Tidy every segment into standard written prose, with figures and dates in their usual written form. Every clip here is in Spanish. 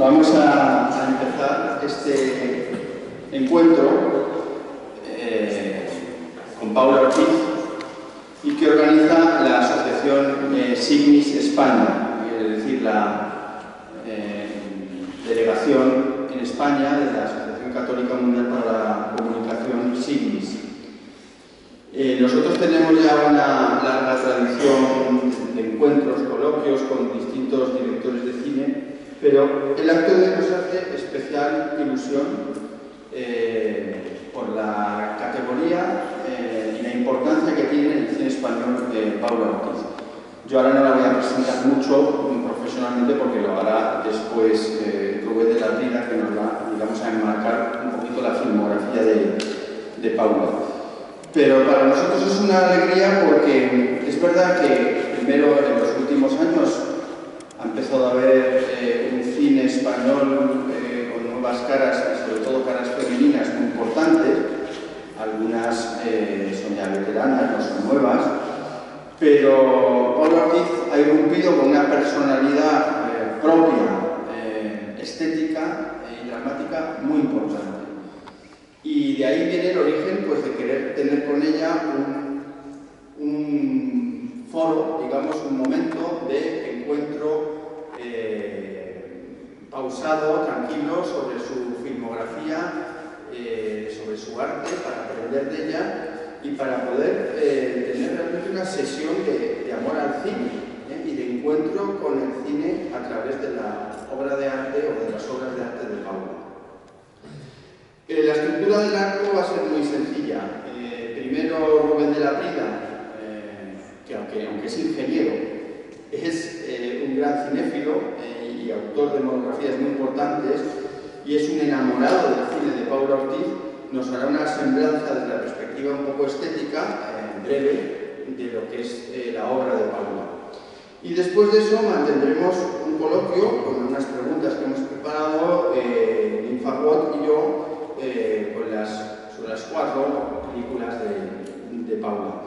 vamos a empezar este encuentro con Paula Ortiz y que organiza la asociación Signis España, es decir, la delegación en España de la Asociación Católica Mundial para la Comunicación Signis. Nosotros tenemos ya una larga tradición de encuentros, coloquios con distintos directores de cine, pero el acto de hoy nos hace especial ilusión por la categoría y la importancia que tiene el cine español Paula Ortiz. Yo ahora no la voy a presentar mucho profesionalmente porque lo hará después Rubén de la Prida, que nos va, digamos, a enmarcar un poquito la filmografía de Paula. Pero para nosotros es una alegría porque es verdad que primero en los últimos años ha empezado a haber un cine español con nuevas caras y sobre todo caras femeninas muy importantes. Algunas son ya veteranas, no son nuevas, pero Paula Ortiz ha irrumpido con una personalidad propia, estética y dramática muy importante. Y de ahí viene el origen, pues, de querer tener con ella un foro, digamos, un momento de encuentro pausado, tranquilo, sobre su filmografía, sobre su arte, para aprender de ella y para poder tener realmente una sesión de amor al cine y de encuentro con el cine a través de la obra de arte o de las obras de arte de Paula. La estructura del acto va a ser muy sencilla. Primero Rubén de la Prida, que aunque es ingeniero, es un gran cinéfilo y autor de monografías muy importantes y es un enamorado del cine de Paula Ortiz, nos hará una semblanza desde la perspectiva un poco estética, breve, de lo que es la obra de Paula. Y después de eso mantendremos un coloquio con unas preguntas que hemos preparado, Ninfa Watt y yo, sobre las 4 películas de Paula.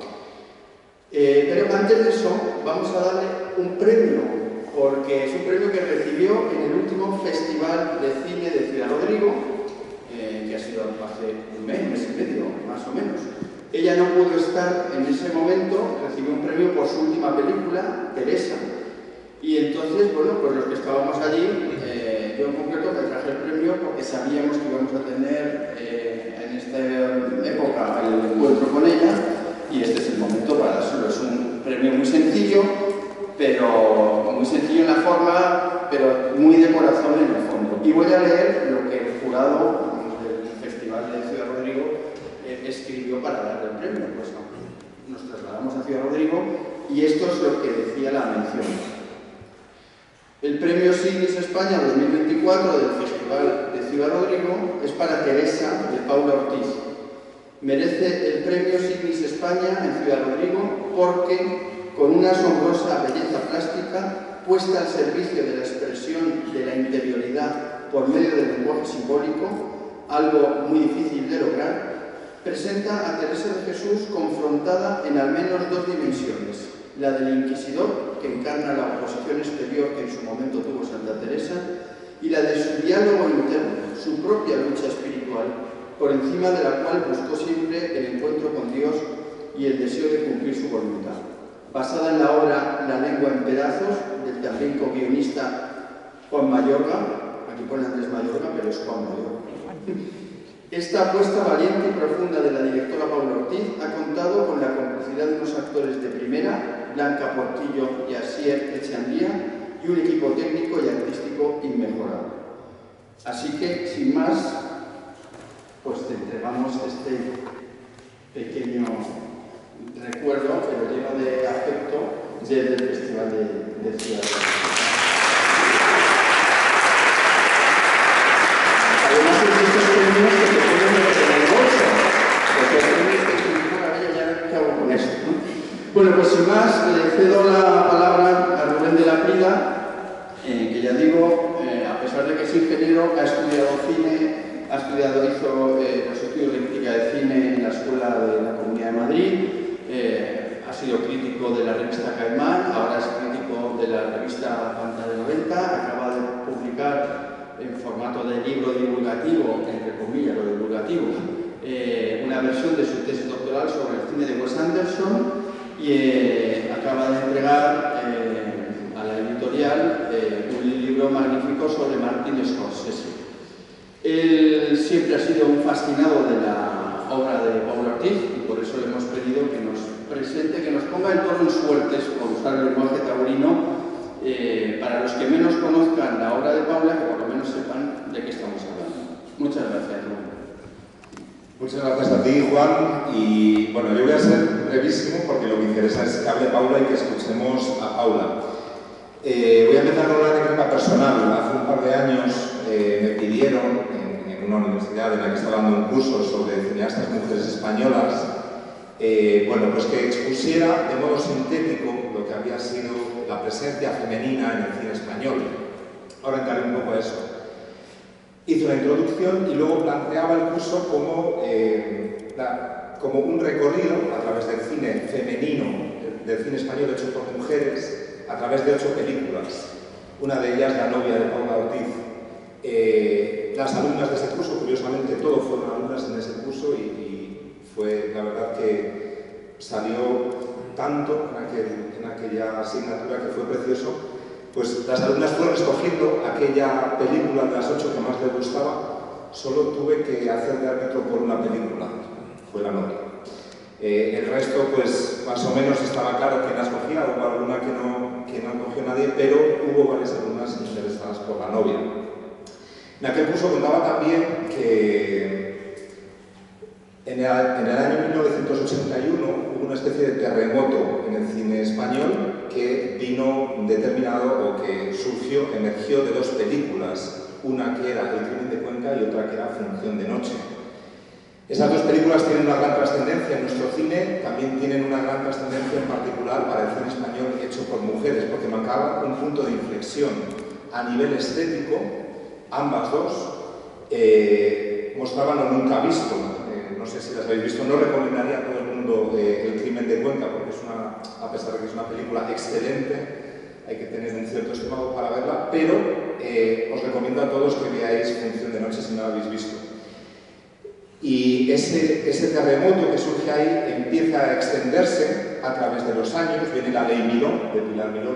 Pero antes de eso vamos a darle un premio, porque es un premio que recibió en el último Festival de Cine de Ciudad Rodrigo, que ha sido hace un mes y medio, más o menos. Ella no pudo estar en ese momento, recibió un premio por su última película, Teresa. Y entonces, bueno, pues los que estábamos allí, yo en concreto me traje el premio porque sabíamos que íbamos a tener en esta época el encuentro con ella y este es el momento para dárselo. Es un premio muy sencillo, pero muy sencillo en la forma, pero muy de corazón en el fondo. Y voy a leer lo que el jurado del Festival de Ciudad Rodrigo escribió para darle el premio. Pues no, nos trasladamos a Ciudad Rodrigo y esto es lo que decía la mención. El premio Signis España 2024 del Festival de Ciudad Rodrigo es para Teresa, de Paula Ortiz. Merece el premio Signis España en Ciudad Rodrigo porque, con una asombrosa belleza plástica puesta al servicio de la expresión de la interioridad por medio del lenguaje simbólico, algo muy difícil de lograr, presenta a Teresa de Jesús confrontada en al menos 2 dimensiones: la del inquisidor, que encarna la oposición exterior que en su momento tuvo Santa Teresa, y la de su diálogo interno, su propia lucha espiritual, por encima de la cual buscó siempre el encuentro con Dios y el deseo de cumplir su voluntad. Basada en la obra La lengua en pedazos, del también co-guionista Juan Mayorga, aquí pone Andrés Mayorga, pero es Juan Mayorga. Esta apuesta valiente y profunda de la directora Paula Ortiz ha contado con la complicidad de unos actores de primera, Blanca Portillo y Asier Echandía, y un equipo técnico y artístico inmejorable. Así que, sin más, pues te entregamos este pequeño recuerdo, pero lleno de afecto, desde el Festival de Ciudad Rodrigo. Además, hay muchos premios que te pueden meter en el bolso, porque hay premios que te dicen, maravilla, ya qué hago con esto, ¿no? Bueno, pues sin más, le cedo la palabra a Rubén de la Prida, que ya digo, a pesar de que es ingeniero, ha estudiado cine, hizo los estudios de crítica de cine en la Escuela de la Comunidad de Madrid, ha sido crítico de la revista Caimán, ahora es crítico de la revista Pantalla 90, acaba de publicar en formato de libro divulgativo, entre comillas, lo divulgativo, una versión de su tesis doctoral sobre el cine de Wes Anderson y acaba de entregar a la editorial un libro magnífico sobre Martin Scorsese. Él siempre ha sido un fascinado de la obra de Paula Ortiz y por eso le hemos pedido que nos presente, que nos ponga en tono en suertes, por usar el lenguaje taurino, para los que menos conozcan la obra de Paula, que por lo menos sepan de qué estamos hablando. Muchas gracias, Juan. Muchas gracias a ti, Juan. Y bueno, yo voy a ser brevísimo porque lo que interesa es que hable Paula y que escuchemos a Paula. Voy a empezar con una anécdota personal. Hace un par de años me pidieron en una universidad en la que estaba dando un curso sobre cineastas mujeres españolas, bueno, pues que expusiera de modo sintético lo que había sido la presencia femenina en el cine español. Ahora entraré un poco a eso. Hice una introducción y luego planteaba el curso como un recorrido a través del cine femenino, del cine español hecho por mujeres, a través de 8 películas. Una de ellas, La novia de Paula Ortiz. Las alumnas de ese curso, curiosamente, todos fueron alumnas en ese curso y fue, la verdad, que salió tanto en aquella asignatura que fue precioso. Pues las alumnas fueron escogiendo aquella película de las 8 que más les gustaba. Solo tuve que hacer de árbitro por una película, fue La novia. El resto, pues más o menos estaba claro quién la escogía, hubo alguna que no cogió nadie, pero hubo varias alumnas interesadas por La novia. En aquel curso contaba también que en el año 1981 hubo una especie de terremoto en el cine español que vino determinado o que emergió de 2 películas, una que era El crimen de Cuenca y otra que era Función de noche. Esas 2 películas tienen una gran trascendencia en nuestro cine, también tienen una gran trascendencia en particular para el cine español hecho por mujeres, porque marcaban un punto de inflexión a nivel estético. Ambas 2 mostraban lo nunca visto. No sé si las habéis visto, no recomendaría a todo el mundo El crimen de Cuenca, porque es a pesar de que es una película excelente, hay que tener un cierto estómago para verla, pero os recomiendo a todos que veáis Función de noche si no la habéis visto. Y ese terremoto que surge ahí empieza a extenderse a través de los años. Viene la ley Miró, de Pilar Miró,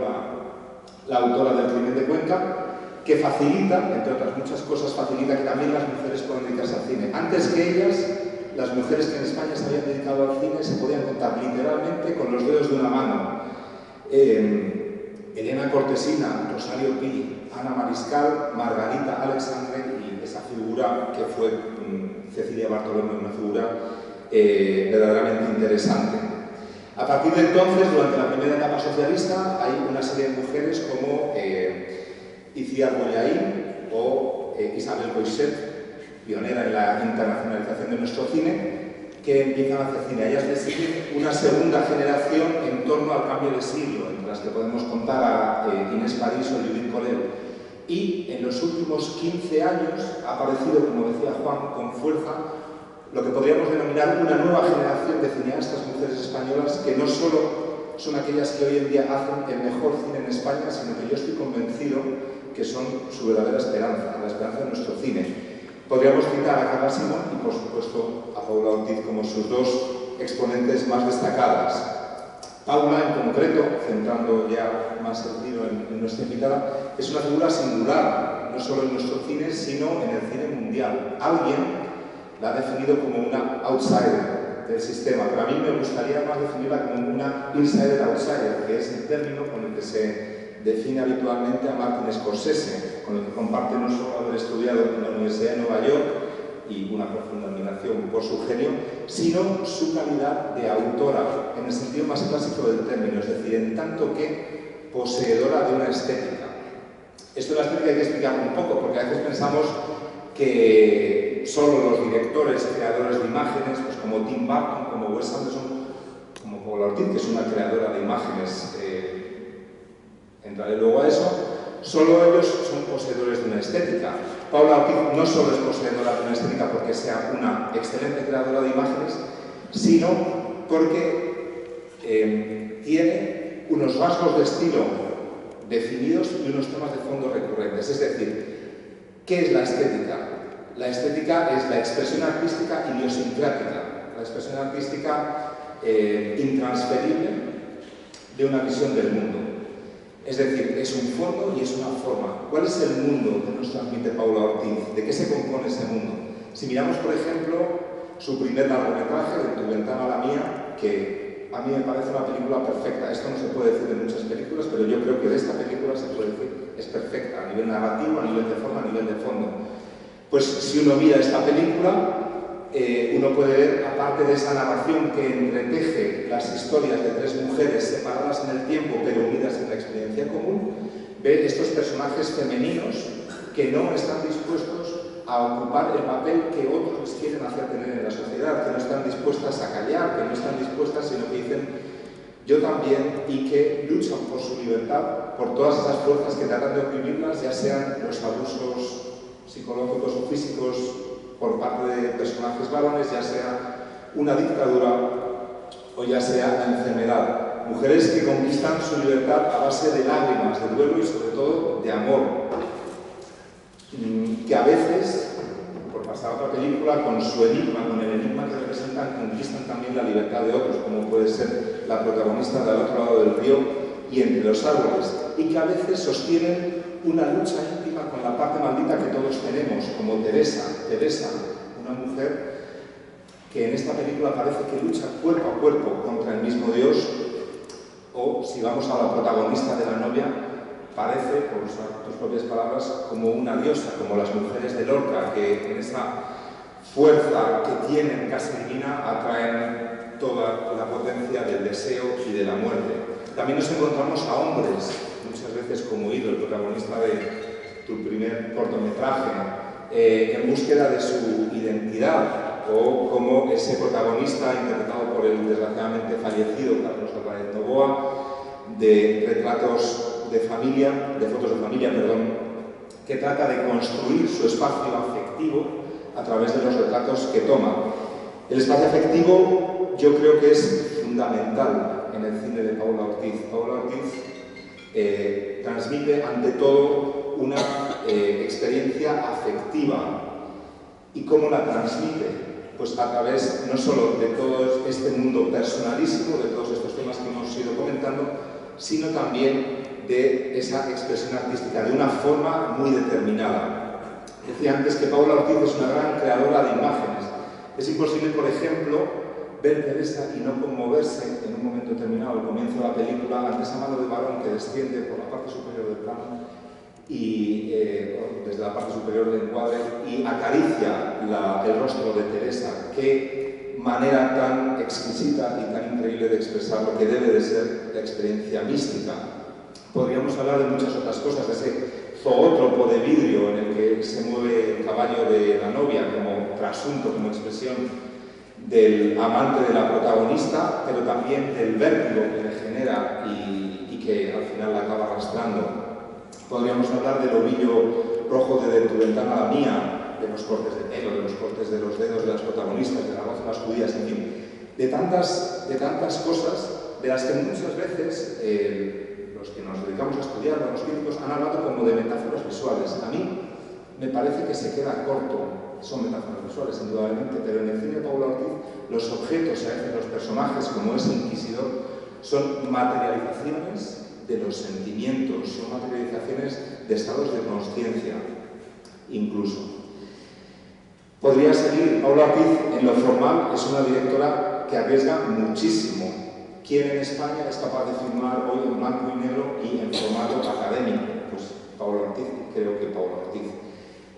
la autora del crimen de Cuenca, que facilita, entre otras muchas cosas, facilita que también las mujeres puedan dedicarse al cine. Antes que ellas, las mujeres que en España se habían dedicado al cine se podían contar literalmente con los dedos de una mano. Elena Cortesina, Rosario Pi, Ana Mariscal, Margarita Alexandre y esa figura que fue Cecilia Bartolomé, una figura verdaderamente interesante. A partir de entonces, durante la primera etapa socialista, hay una serie de mujeres como Iciar Bollaín o Isabel Coixet, pionera en la internacionalización de nuestro cine, que empiezan a hacer cine. A ellas les sigue una segunda generación en torno al cambio de siglo, entre las que podemos contar a Inés París o Judith Colel. Y en los últimos 15 años ha aparecido, como decía Juan, con fuerza lo que podríamos denominar una nueva generación de cineastas mujeres españolas que no solo son aquellas que hoy en día hacen el mejor cine en España, sino que yo estoy convencido que son su verdadera esperanza, la esperanza de nuestro cine. Podríamos citar a Carla Simón y, por supuesto, a Paula Ortiz como sus 2 exponentes más destacadas. Paula, en concreto, centrando ya más el tiro en nuestra invitada, es una figura singular, no solo en nuestro cine, sino en el cine mundial. Alguien la ha definido como una outsider del sistema, pero a mí me gustaría más definirla como una insider-outsider, que es el término con el que se define habitualmente a Martin Scorsese, con el que comparte no solo haber estudiado en la Universidad de Nueva York y una profunda admiración por su genio, sino su calidad de autora, en el sentido más clásico del término, es decir, en tanto que poseedora de una estética. Esto de la estética hay que explicarlo un poco, porque a veces pensamos que solo los directores, creadores de imágenes, pues como Tim Burton, como Wes Anderson, como Paula Ortiz, que es una creadora de imágenes, entraré luego a eso, solo ellos son poseedores de una estética. Paula Ortiz no solo es poseedora de una estética porque sea una excelente creadora de imágenes, sino porque tiene unos rasgos de estilo definidos y unos temas de fondo recurrentes. Es decir, ¿Qué es la estética? La estética es la expresión artística idiosincrática, la expresión artística intransferible de una visión del mundo. Es decir, es un fondo y es una forma. ¿Cuál es el mundo que nos transmite Paula Ortiz? ¿De qué se compone ese mundo? Si miramos, por ejemplo, su primer largometraje, De tu ventana a la mía, que a mí me parece una película perfecta. Esto no se puede decir de muchas películas, pero yo creo que de esta película se puede decir es perfecta, a nivel narrativo, a nivel de forma, a nivel de fondo. Pues si uno mira esta película, uno puede ver, aparte de esa narración que entreteje las historias de tres mujeres separadas en el tiempo pero unidas en la experiencia común, ve estos personajes femeninos que no están dispuestos a ocupar el papel que otros les quieren hacer tener en la sociedad, que no están dispuestas a callar, que no están dispuestas, sino que dicen yo también, y que luchan por su libertad, por todas esas fuerzas que tratan de oprimirlas, ya sean los abusos psicológicos o físicos por parte de personajes varones, ya sea una dictadura o ya sea la enfermedad. Mujeres que conquistan su libertad a base de lágrimas, de duelo y sobre todo de amor. Que a veces, por pasar a otra película, con su enigma, con el enigma que representan, conquistan también la libertad de otros, como puede ser la protagonista del otro lado del río y entre los árboles, y que a veces sostienen una lucha íntima con la parte maldita que todos tenemos, como Teresa, una mujer que en esta película parece que lucha cuerpo a cuerpo contra el mismo Dios, o si vamos a la protagonista de La novia, parece, por usar tus propias palabras, como una diosa, como las mujeres de Lorca, que en esa fuerza que tienen casi divina atraen toda la potencia del deseo y de la muerte. También nos encontramos a hombres, muchas veces como Ido, el protagonista de tu primer cortometraje, en búsqueda de su identidad, o como ese protagonista interpretado por el desgraciadamente fallecido Carlos Álvarez Novoa, de retratos de familia, de fotos de familia, perdón, que trata de construir su espacio afectivo a través de los retratos que toma. El espacio afectivo yo creo que es fundamental en el cine de Paula Ortiz. Paula Ortiz transmite ante todo una experiencia afectiva. ¿Y cómo la transmite? Pues a través no solo de todo este mundo personalísimo, de todos estos temas que hemos ido comentando, sino también de esa expresión artística, de una forma muy determinada. Decía antes que Paula Ortiz es una gran creadora de imágenes. Es imposible, por ejemplo, ver Teresa y no conmoverse en un momento determinado, al comienzo de la película, ante esa mano de varón que desciende por la parte superior del plano y desde la parte superior del encuadre y acaricia el rostro de Teresa. Qué manera tan exquisita y tan increíble de expresar lo que debe de ser la experiencia mística. Podríamos hablar de muchas otras cosas, de ese zoótropo de vidrio en el que se mueve el caballo de la novia como trasunto, como expresión del amante de la protagonista, pero también del vértigo que le genera y que al final la acaba arrastrando. Podríamos hablar del ovillo rojo de Tu ventana a la mía, de los cortes de pelo, de los cortes de los dedos de las protagonistas, de las razas judías, en fin, de tantas cosas de las que muchas veces los que nos dedicamos a estudiar, los críticos, han hablado como de metáforas visuales. A mí me parece que se queda corto. Son metáforas visuales, indudablemente, pero en el cine de Paula Ortiz los objetos, a veces los personajes, como ese inquisidor, son materializaciones de los sentimientos, son materializaciones de estados de conciencia, incluso. Podría seguir. Paula Ortiz, en lo formal, es una directora que arriesga muchísimo. ¿Quién en España es capaz de filmar hoy en blanco y negro y en formato académico? Pues Paula Ortiz, creo que Paula Ortiz.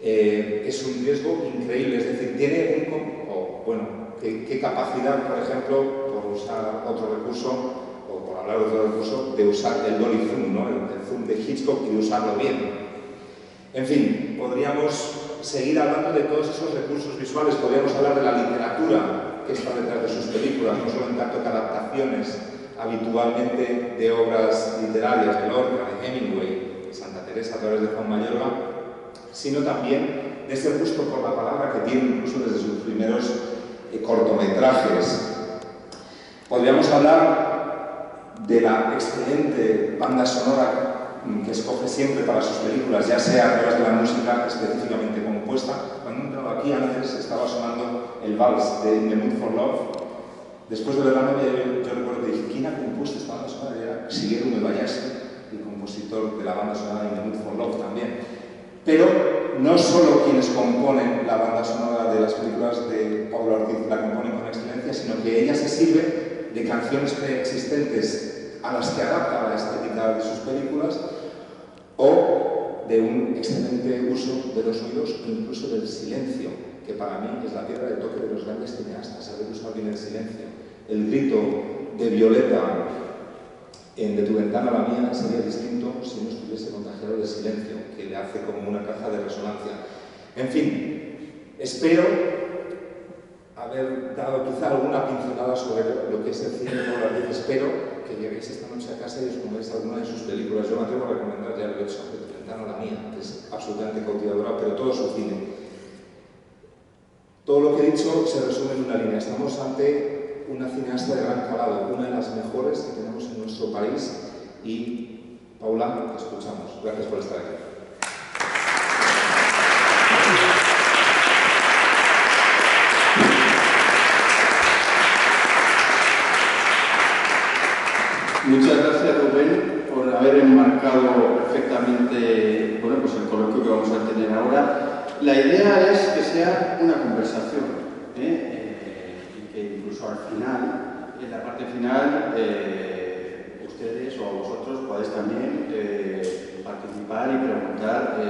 Es un riesgo increíble, es decir, tiene qué capacidad, por ejemplo, por usar otro recurso, o por hablar de otro recurso, de usar el dolly zoom, ¿no? el zoom de Hitchcock y de usarlo bien. En fin, podríamos seguir hablando de todos esos recursos visuales, podríamos hablar de la literatura que está detrás de sus películas, no solo en tanto que adaptaciones habitualmente de obras literarias, de Lorca, de Hemingway, de Santa Teresa a través de Juan Mayorga, sino también de ese gusto por la palabra que tiene incluso desde sus primeros cortometrajes. Podríamos hablar de la excelente banda sonora que escoge siempre para sus películas, ya sea a través de la música específicamente compuesta. Cuando he entrado aquí antes estaba sonando el vals de In the Mood for Love. Después de ver la novia, yo recuerdo que dije, ¿quién ha compuesto esta banda sonora? Y era Shigeru Umebayashi, el compositor de la banda sonora de In the Mood for Love también. Pero no solo quienes componen la banda sonora de las películas de Paula Ortiz la componen con excelencia, sino que ella se sirve de canciones preexistentes a las que adapta la estética de sus películas o de un excelente uso de los oídos e incluso del silencio, que para mí es la piedra de toque de los grandes cineastas, saber usar bien el silencio. El grito de Violeta en De tu ventana a la mía sería distinto si no estuviese contagiado de silencio, que le hace como una caja de resonancia. En fin, espero haber dado quizá alguna pincelada sobre lo que es el cine de Paula Ortiz. Espero que lleguéis esta noche a casa y os pongáis alguna de sus películas. Yo me atrevo a recomendar, ya lo he hecho, De tu ventana a la mía, que es absolutamente cautivadora, pero todo su cine. Todo lo que he dicho se resume en una línea. Estamos ante una cineasta de gran calado, una de las mejores que tenemos en nuestro país. Y, Paula, te escuchamos. Gracias por estar aquí. Muchas gracias, Rubén, por haber enmarcado perfectamente pues el coloquio que vamos a tener ahora. La idea es que sea una conversación, y que incluso al final, en la parte final, ustedes o vosotros podáis también participar y preguntar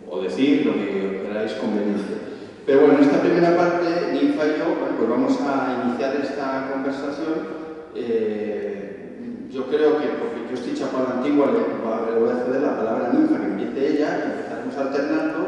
o decir lo que queráis conveniente. Pero bueno, en esta primera parte, Ninfa y yo, pues vamos a iniciar esta conversación. Yo creo que, porque yo estoy chapado a la antigua, le voy a ceder la palabra a Ninfa, que empiece ella, y empezaremos alternando,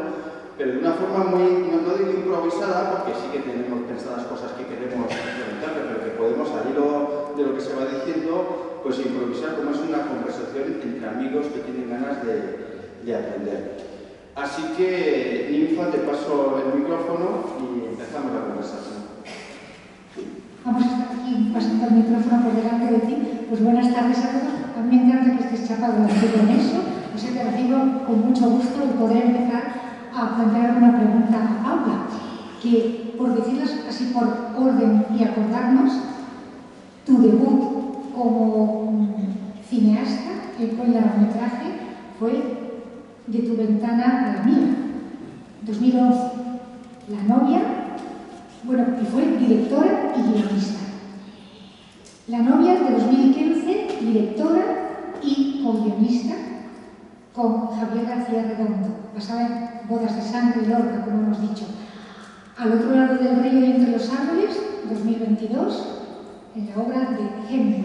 pero de una forma muy, no digo improvisada, porque sí que tenemos pensadas cosas que queremos preguntar, pero que podemos, al hilo de lo que se va diciendo, pues improvisar como es una conversación entre amigos que tienen ganas de aprender. Así que, Ninfa, te paso el micrófono y empezamos la conversación. Vamos a estar aquí pasando el micrófono por delante de ti. Pues buenas tardes a todos. A mí me encanta que estés chapado en eso. O sea, te recibo con mucho gusto el poder empezar a plantear una pregunta a Paula, que, por decirlas así por orden y acordarnos, tu debut como cineasta con largometraje fue De tu ventana a la mía, 2011. La novia. Bueno, y fue directora y guionista. La novia de 2015, directora y co-guionista con Javier García Redondo, basada en Bodas de Sangre y Lorca, como hemos dicho. Al otro lado del río y entre los árboles, 2022, en la obra de Henry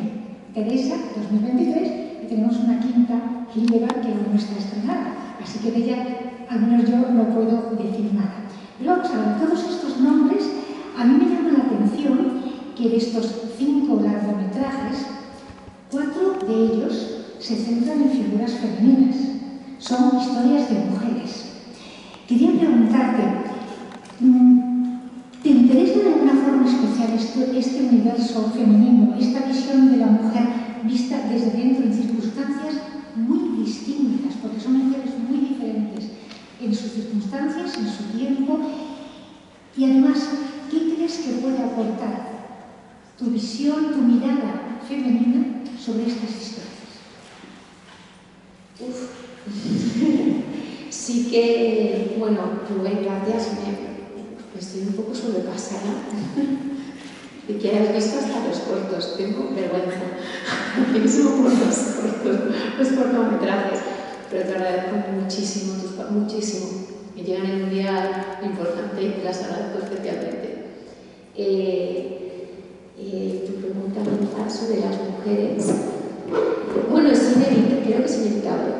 Teresa, 2023, y tenemos una quinta griega que aún no está estrenada, así que de ella, al menos yo, no puedo decir nada. Pero vamos a ver, todos estos nombres, a mí me llama la atención que de estos 5 largometrajes, 4 de ellos se centran en figuras femeninas. Son historias de mujeres. Quería preguntarte, ¿te interesa de alguna forma especial este universo femenino, esta visión de la mujer vista desde dentro en circunstancias muy distintas, porque son mujeres muy diferentes en sus circunstancias, en su tiempo? Y además, ¿qué crees que puede aportar tu visión, tu mirada femenina sobre estas historias? Sí que, bueno, Rubén, gracias. Estoy un poco sobrepasada de que hayas visto hasta los cortos. Tengo vergüenza. Pienso por los cortometrajes. Pero te agradezco muchísimo, muchísimo. Me llegan en un día importante y te las agradezco especialmente. Tu pregunta mental sobre las mujeres. Bueno, creo que es inevitable.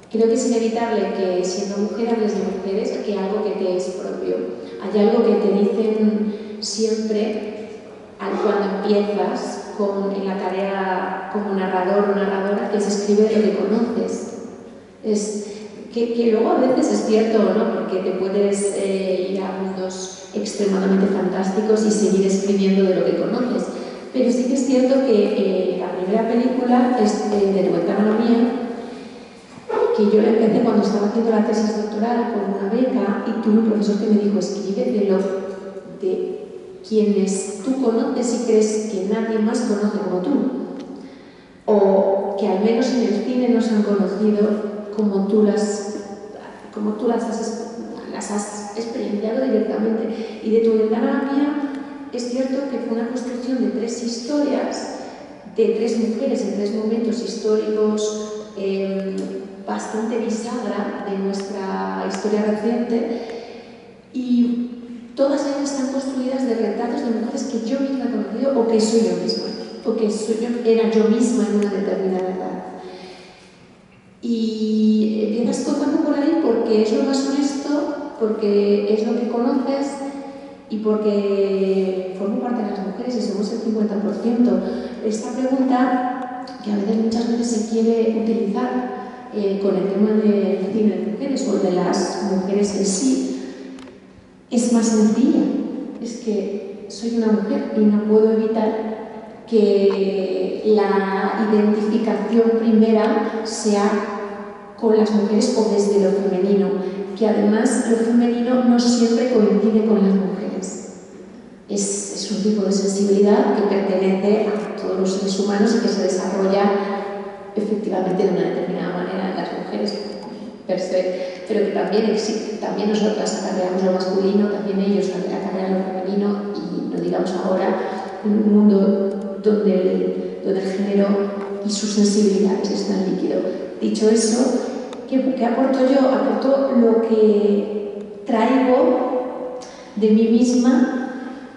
Creo que es inevitable que siendo mujer hables de mujeres, que algo que te es propio. Hay algo que te dicen siempre cuando empiezas en la tarea como narrador o narradora, que es escribir lo que conoces. Que luego a veces es cierto, ¿no? Porque te puedes ir a mundos extremadamente fantásticos y seguir escribiendo de lo que conoces. Pero sí que es cierto que la primera película es de Tu ventana la mía, que yo la empecé cuando estaba haciendo la tesis doctoral con una beca y tuve un profesor que me dijo, escribe de quienes tú conoces y crees que nadie más conoce como tú, o que al menos en el cine no se han conocido como tú las has experienciado directamente. Y de Tu ventana a la mía es cierto que fue una construcción de 3 historias, de 3 mujeres en 3 momentos históricos bastante bisagra de nuestra historia reciente, y todas ellas están construidas de retratos de mujeres que yo misma he conocido o que soy yo misma, o que era yo misma en una determinada edad. Y empiezas tocando por ahí porque es lo más honesto, porque es lo que conoces y porque formo parte de las mujeres y somos el 50%. Esta pregunta, que a veces muchas veces se quiere utilizar con el tema del cine de mujeres o de las mujeres en sí, es más sencilla. Es que soy una mujer y no puedo evitar que la identificación primera sea con las mujeres o desde lo femenino, que además lo femenino no siempre coincide con las mujeres. Es un tipo de sensibilidad que pertenece a todos los seres humanos y que se desarrolla efectivamente de una determinada manera en las mujeres per se, pero que también existe, también nosotras acarreamos lo masculino, también ellos acarrean lo femenino, y no digamos ahora en un mundo donde el género y sus sensibilidades están líquido. Dicho eso, ¿qué aporto yo? Aporto lo que traigo de mí misma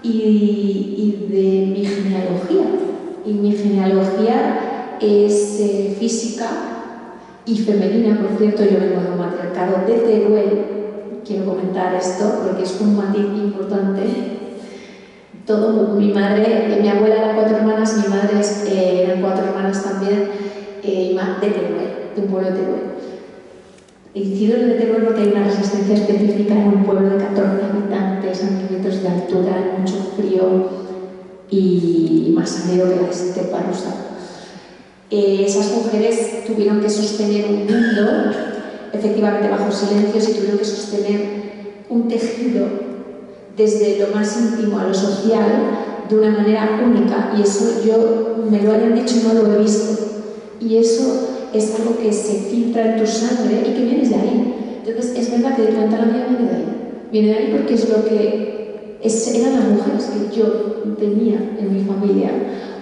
y de mi genealogía. Y mi genealogía es física y femenina. Por cierto, yo vengo de un matriarcado de Teruel. Quiero comentar esto porque es un matiz importante. Mi abuela eran 4 hermanas, mi madre eran 4 hermanas también, de Teruel, de un pueblo de Teruel. Incido en el de Teruel porque hay una resistencia específica en un pueblo de 14 habitantes, a 1000 metros de altura, mucho frío y más frío que la estepa rusa. Esas mujeres tuvieron que sostener un mundo, efectivamente bajo silencios, y tuvieron que sostener un tejido desde lo más íntimo a lo social de una manera única, y eso me lo hayan dicho y no lo he visto, y eso es algo que se filtra en tu sangre y que vienes de ahí. Entonces es verdad que de Tu ventana la mía viene de ahí porque es lo que eran las mujeres que yo tenía en mi familia,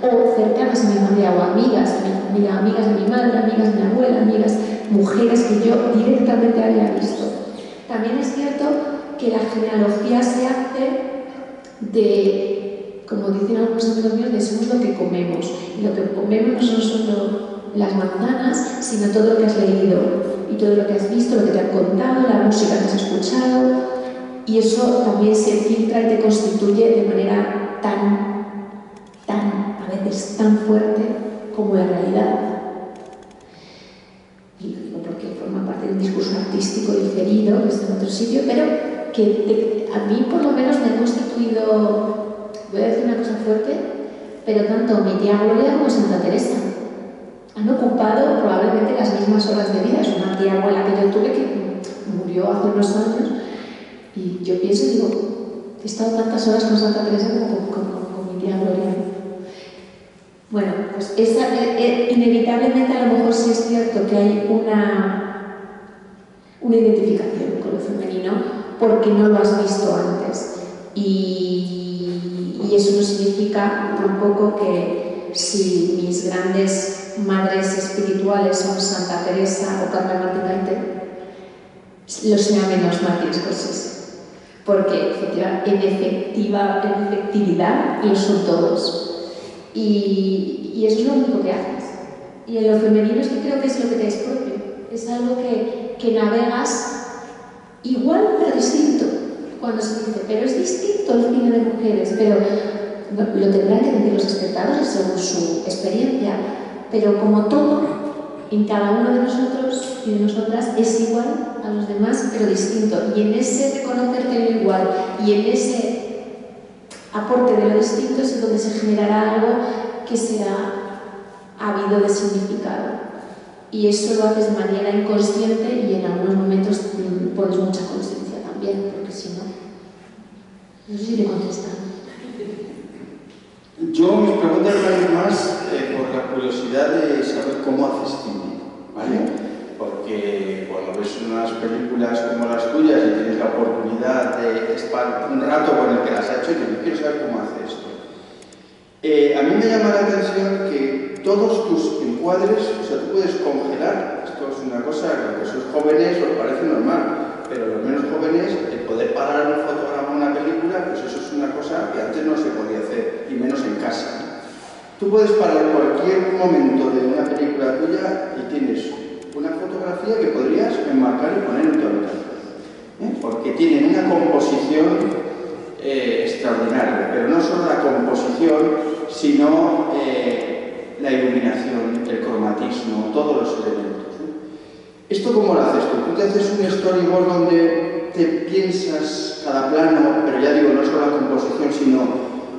o cercanas a mi familia, o amigas de mi familia, amigas de mi madre, amigas de mi abuela, mujeres que yo directamente había visto. También es cierto que la genealogía se hace de, como dicen algunos amigos míos, de somos lo que comemos. Y lo que comemos no son solo las manzanas, sino todo lo que has leído y todo lo que has visto, lo que te han contado, la música que has escuchado, y eso también se filtra y te constituye de manera a veces tan fuerte como la realidad. Y lo digo porque forma parte de un discurso artístico diferido que está en otro sitio, pero que a mí por lo menos me ha constituido, voy a decir una cosa fuerte, pero tanto mi tía Gloria como Santa Teresa han ocupado probablemente las mismas horas de vida. Es una tía abuela que yo tuve que murió hace unos años, y yo pienso y digo, he estado tantas horas con Santa Teresa como con mi tía Gloria. Bueno, pues inevitablemente a lo mejor sí es cierto que hay una identificación con lo femenino porque no lo has visto antes, y eso no significa tampoco que si mis grandes madres espirituales son Santa Teresa o Carmen Martín Gaite, lo sean menos Martín Scorsese, porque en efectividad lo son todos. Y eso es lo único que haces. Y en lo femenino es que creo que es lo que te es propio. Es algo que navegas igual pero distinto. Cuando se dice, pero es distinto el cine de mujeres, pero lo tendrán que decir los espectadores según su experiencia. Pero como todo, en cada uno de nosotros y de nosotras es igual a los demás, pero distinto. Y en ese reconocerte igual y en ese aporte de lo distinto es donde se generará algo que será ávido de significado. Y eso lo haces de manera inconsciente y en algunos momentos pones mucha conciencia también, porque si no, no sé si te contestan. Yo, mis preguntas van más por la curiosidad de saber cómo haces cine, ¿vale? Porque cuando ves unas películas como las tuyas y tienes la oportunidad de estar un rato con el que las ha hecho, yo quiero saber cómo hace esto. A mí me llama la atención que todos tus encuadres, o sea, tú puedes congelar, esto es una cosa que a los que sois jóvenes os parece normal, pero a los menos jóvenes, el poder parar un fotograma en una película, pues eso es una cosa que antes no se podía hacer, y menos en casa. Tú puedes parar cualquier momento de una película tuya y tienes una fotografía que podrías enmarcar y poner en tu habitación, porque tienen una composición extraordinaria, pero no solo la composición, sino la iluminación, el cromatismo, todos los elementos. ¿Esto cómo lo haces tú? Tú te haces un storyboard donde te piensas cada plano, pero ya digo, no solo la composición, sino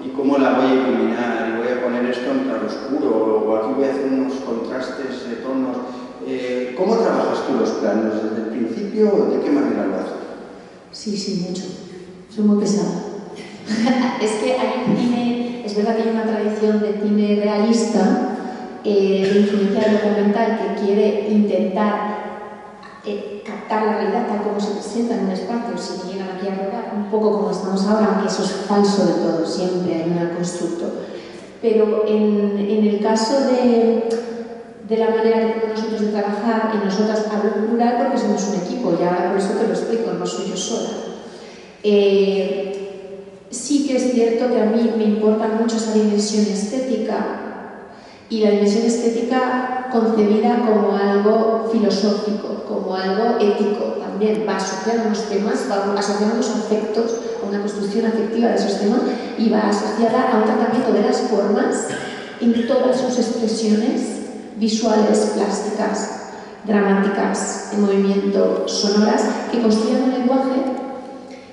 y cómo la voy a iluminar, y voy a poner esto en claroscuro, o aquí voy a hacer unos contrastes de tonos. ¿Cómo trabajas tú los planos? ¿Desde el principio o de qué manera lo haces? Sí, mucho. Soy muy pesada. Es que hay un cine, es verdad que hay una tradición de cine realista, de influencia documental que quiere intentar captar la realidad tal como se presenta en un espacio, si llegan aquí a rodar, un poco como estamos ahora, aunque eso es falso de todo, siempre hay un constructo. Pero en el caso de la manera que tenemos nosotros de trabajar, y nosotras hablo en plural porque somos un equipo, y ahora por eso te lo explico, no soy yo sola. Sí que es cierto que a mí me importa mucho esa dimensión estética, y la dimensión estética concebida como algo filosófico, como algo ético también, va asociada a unos temas, va asociada a unos afectos, a una construcción afectiva de esos temas, y va asociada a un tratamiento de las formas en todas sus expresiones visuales, plásticas, dramáticas, en movimiento, sonoras, que construyan un lenguaje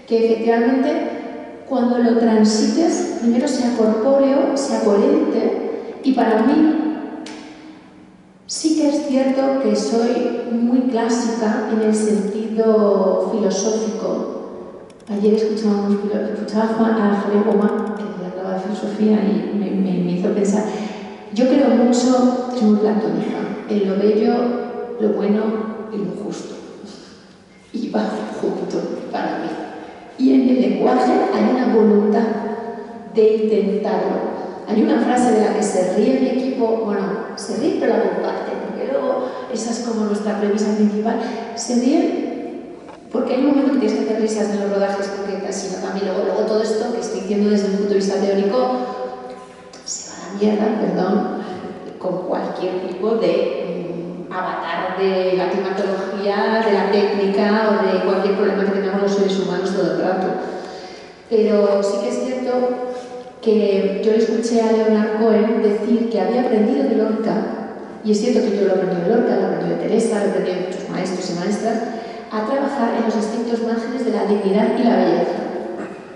que efectivamente cuando lo transites, primero sea corpóreo, sea coherente. Y para mí, sí que es cierto que soy muy clásica en el sentido filosófico. Ayer escuchaba a Javier Goma, que hablaba de filosofía, y me hizo pensar. Yo creo mucho, es muy platónica, en lo bello, lo bueno y lo justo. Y va junto para mí. Y en el lenguaje hay una voluntad de intentarlo. Hay una frase de la que se ríe mi equipo, bueno, se ríe pero la comparte, porque luego esa es como nuestra premisa principal. Se ríe porque hay un momento que tienes que hacer risas en los rodajes, porque casi no, también luego todo esto que estoy diciendo desde un punto de vista teórico se va a la mierda, perdón, con cualquier tipo de avatar de la climatología, de la técnica o de cualquier problema que tengamos los seres humanos todo el rato. Pero sí que es cierto que yo le escuché a Leonard Cohen decir que había aprendido de Lorca, y es cierto que yo lo he aprendido de Lorca, lo he aprendido de Teresa, lo he aprendido de muchos maestros y maestras, a trabajar en los estrictos márgenes de la dignidad y la belleza.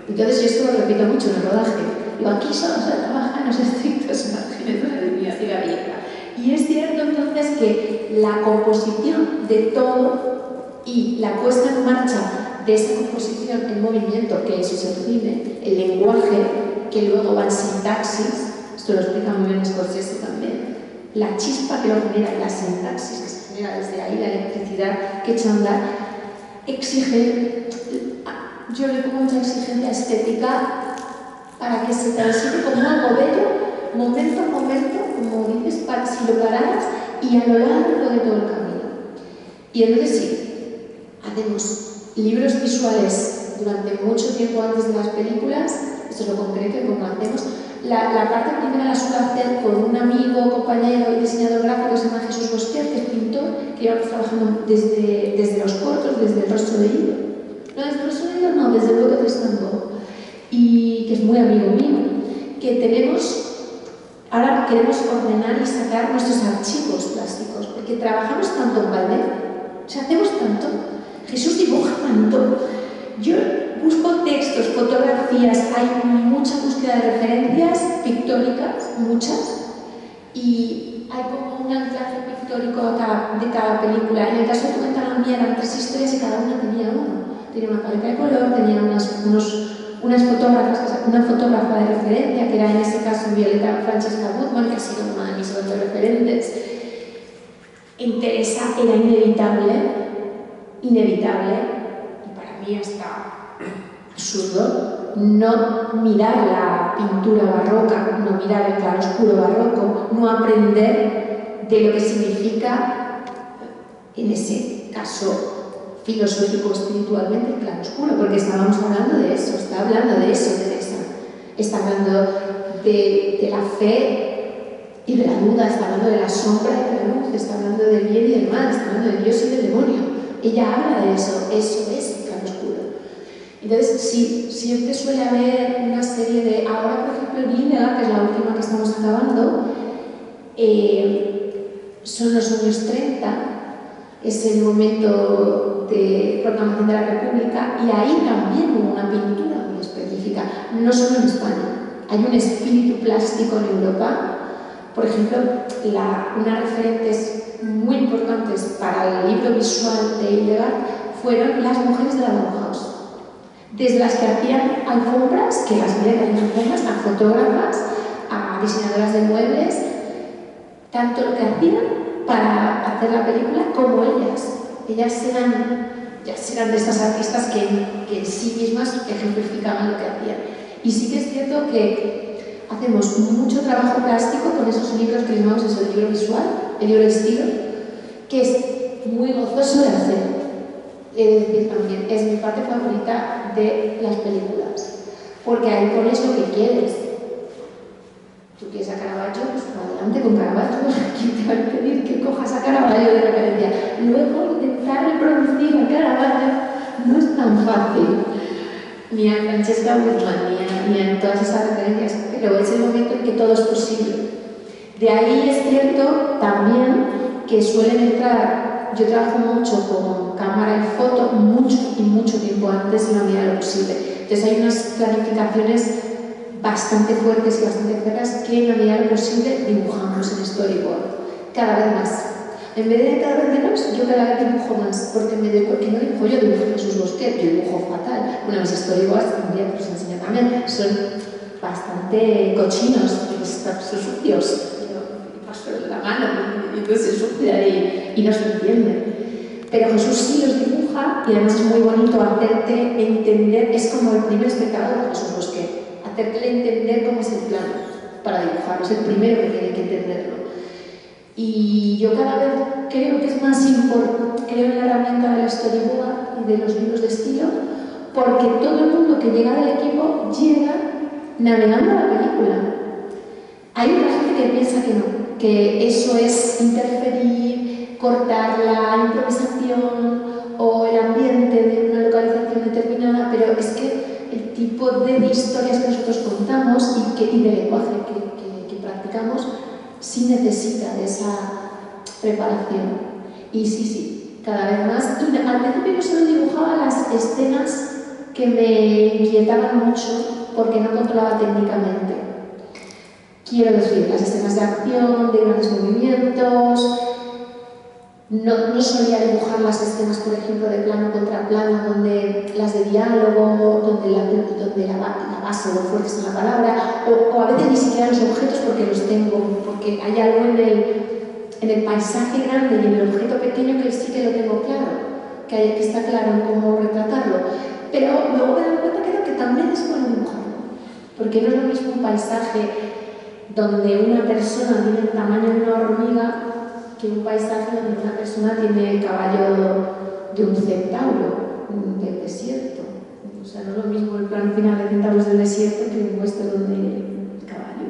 Entonces yo esto lo repito mucho en el rodaje. Digo, aquí solo se trabaja en los estrictos márgenes de la dignidad y la belleza. Y es cierto entonces que la composición de todo y la puesta en marcha de esa composición en movimiento, que eso es el cine, el lenguaje, que luego va en sintaxis, esto lo explica muy bien Scorsese también, la chispa que lo genera, la sintaxis que se genera desde ahí, la electricidad que echa a andar, exige, yo le pongo mucha exigencia estética para que se transite como algo bello, momento a momento, como dices, si lo pararas, y a lo largo de todo el camino. Y entonces sí, hacemos libros visuales durante mucho tiempo antes de las películas. Esto es lo concreto y cómo hacemos. La parte primera la suelo hacer con un amigo, compañero y diseñador gráfico que se llama Jesús Bostier, que es pintor, que llevamos trabajando desde los cortos, desde el rostro de hilo. No, desde el rostro de hilo no, desde luego que Tristan, y que es muy amigo mío, que ahora queremos ordenar y sacar nuestros archivos plásticos, porque trabajamos tanto en balde, o sea, hacemos tanto, Jesús dibuja tanto. Yo busco textos, fotografías, hay mucha búsqueda de referencias pictóricas, muchas, y hay como un anclaje pictórico de cada película. En el caso de Documental la mía eran 3 historias y cada una tenía uno. Tenía una paleta de color, tenía unas fotógrafas, una fotógrafa de referencia, que era en ese caso Violeta Francesca Gutmann, que ha sido una de mis otros referentes. En Teresa era inevitable, y para mí hasta absurdo, no mirar la pintura barroca, no mirar el claroscuro barroco, no aprender de lo que significa, en ese caso filosófico espiritualmente, el claroscuro, porque estábamos hablando de eso, está hablando de eso Teresa, está hablando de la fe y de la duda, está hablando de la sombra y de la luz, está hablando del bien y del mal, está hablando de Dios y del demonio. Ella habla de eso es el claroscuro. Entonces, sí, siempre suele haber una serie de... Ahora, por ejemplo, Línea, que es la última que estamos acabando, son los años 30, es el momento de proclamación de la República, y ahí también hubo una pintura muy específica, no solo en España. Hay un espíritu plástico en Europa. Por ejemplo, unas referentes muy importantes para el libro visual de Hildegard fueron las mujeres de la Bauhaus. Desde las que hacían alfombras, que las miren en alfombras, a fotógrafas, a diseñadoras de muebles, tanto lo que hacían para hacer la película como ellas. Ellas eran de estas artistas que en sí mismas ejemplificaban lo que hacían. Y sí que es cierto que hacemos mucho trabajo plástico con esos libros que llamamos eso, el libro visual, el libro de estilo, que es muy gozoso de hacer. He de decir también, es mi parte favorita de las películas, porque ahí pones lo que quieres. Tú quieres a Caravaggio, pues adelante con Caravaggio. ¿Quién te va a impedir que cojas a Caravaggio de referencia? Luego intentar reproducir a Caravaggio no es tan fácil, ni a Francesca Gutmann, ni a todas esas referencias, pero es el momento en que todo es posible. De ahí es cierto también que suelen entrar, yo trabajo mucho con cámara y foto, mucho tiempo antes en la medida de lo posible. Entonces hay unas planificaciones bastante fuertes y bastante cerradas que en la medida de lo posible dibujamos en storyboard, cada vez más. En vez de cada vez menos, yo cada vez dibujo más, porque no dibujo yo, dibujo Jesús Bosquet, yo dibujo fatal. Bueno, los storyboards, un día os enseño también, son bastante cochinos, son sucios. Yo paso la mano y entonces se ensucia y no se entiende. Pero Jesús sí los dibuja y además es muy bonito hacerte entender, es como el primer espectador de Jesús Bosquet, hacerte entender cómo es el plano para dibujarlo, es el primero que tiene que entenderlo. Y yo cada vez creo que es más importante, creo en la herramienta de la storyboard y de los libros de estilo, porque todo el mundo que llega del equipo llega navegando la película. Hay otra gente que piensa que no, que eso es interferir, cortar la improvisación o el ambiente de una localización determinada, pero es que el tipo de historias que nosotros contamos y de lenguaje que practicamos sí necesita de esa preparación. Y sí, cada vez más. Y al principio yo solo dibujaba las escenas que me inquietaban mucho porque no controlaba técnicamente. Quiero decir, las escenas de acción, de grandes movimientos. No solía dibujar las escenas, por ejemplo, de plano contra plano, donde las de diálogo, donde la base, lo fuerte está en la palabra, o a veces ni siquiera los objetos porque los tengo, porque hay algo en el paisaje grande y en el objeto pequeño que sí que lo tengo claro, que está claro en cómo retratarlo. Pero luego me doy cuenta que también es bueno dibujarlo, porque no es lo mismo un paisaje donde una persona tiene el tamaño de una hormiga que un paisaje donde una persona tiene el caballo de un centauro del desierto. O sea, no es lo mismo el plan final de centauros del desierto que un western del caballo.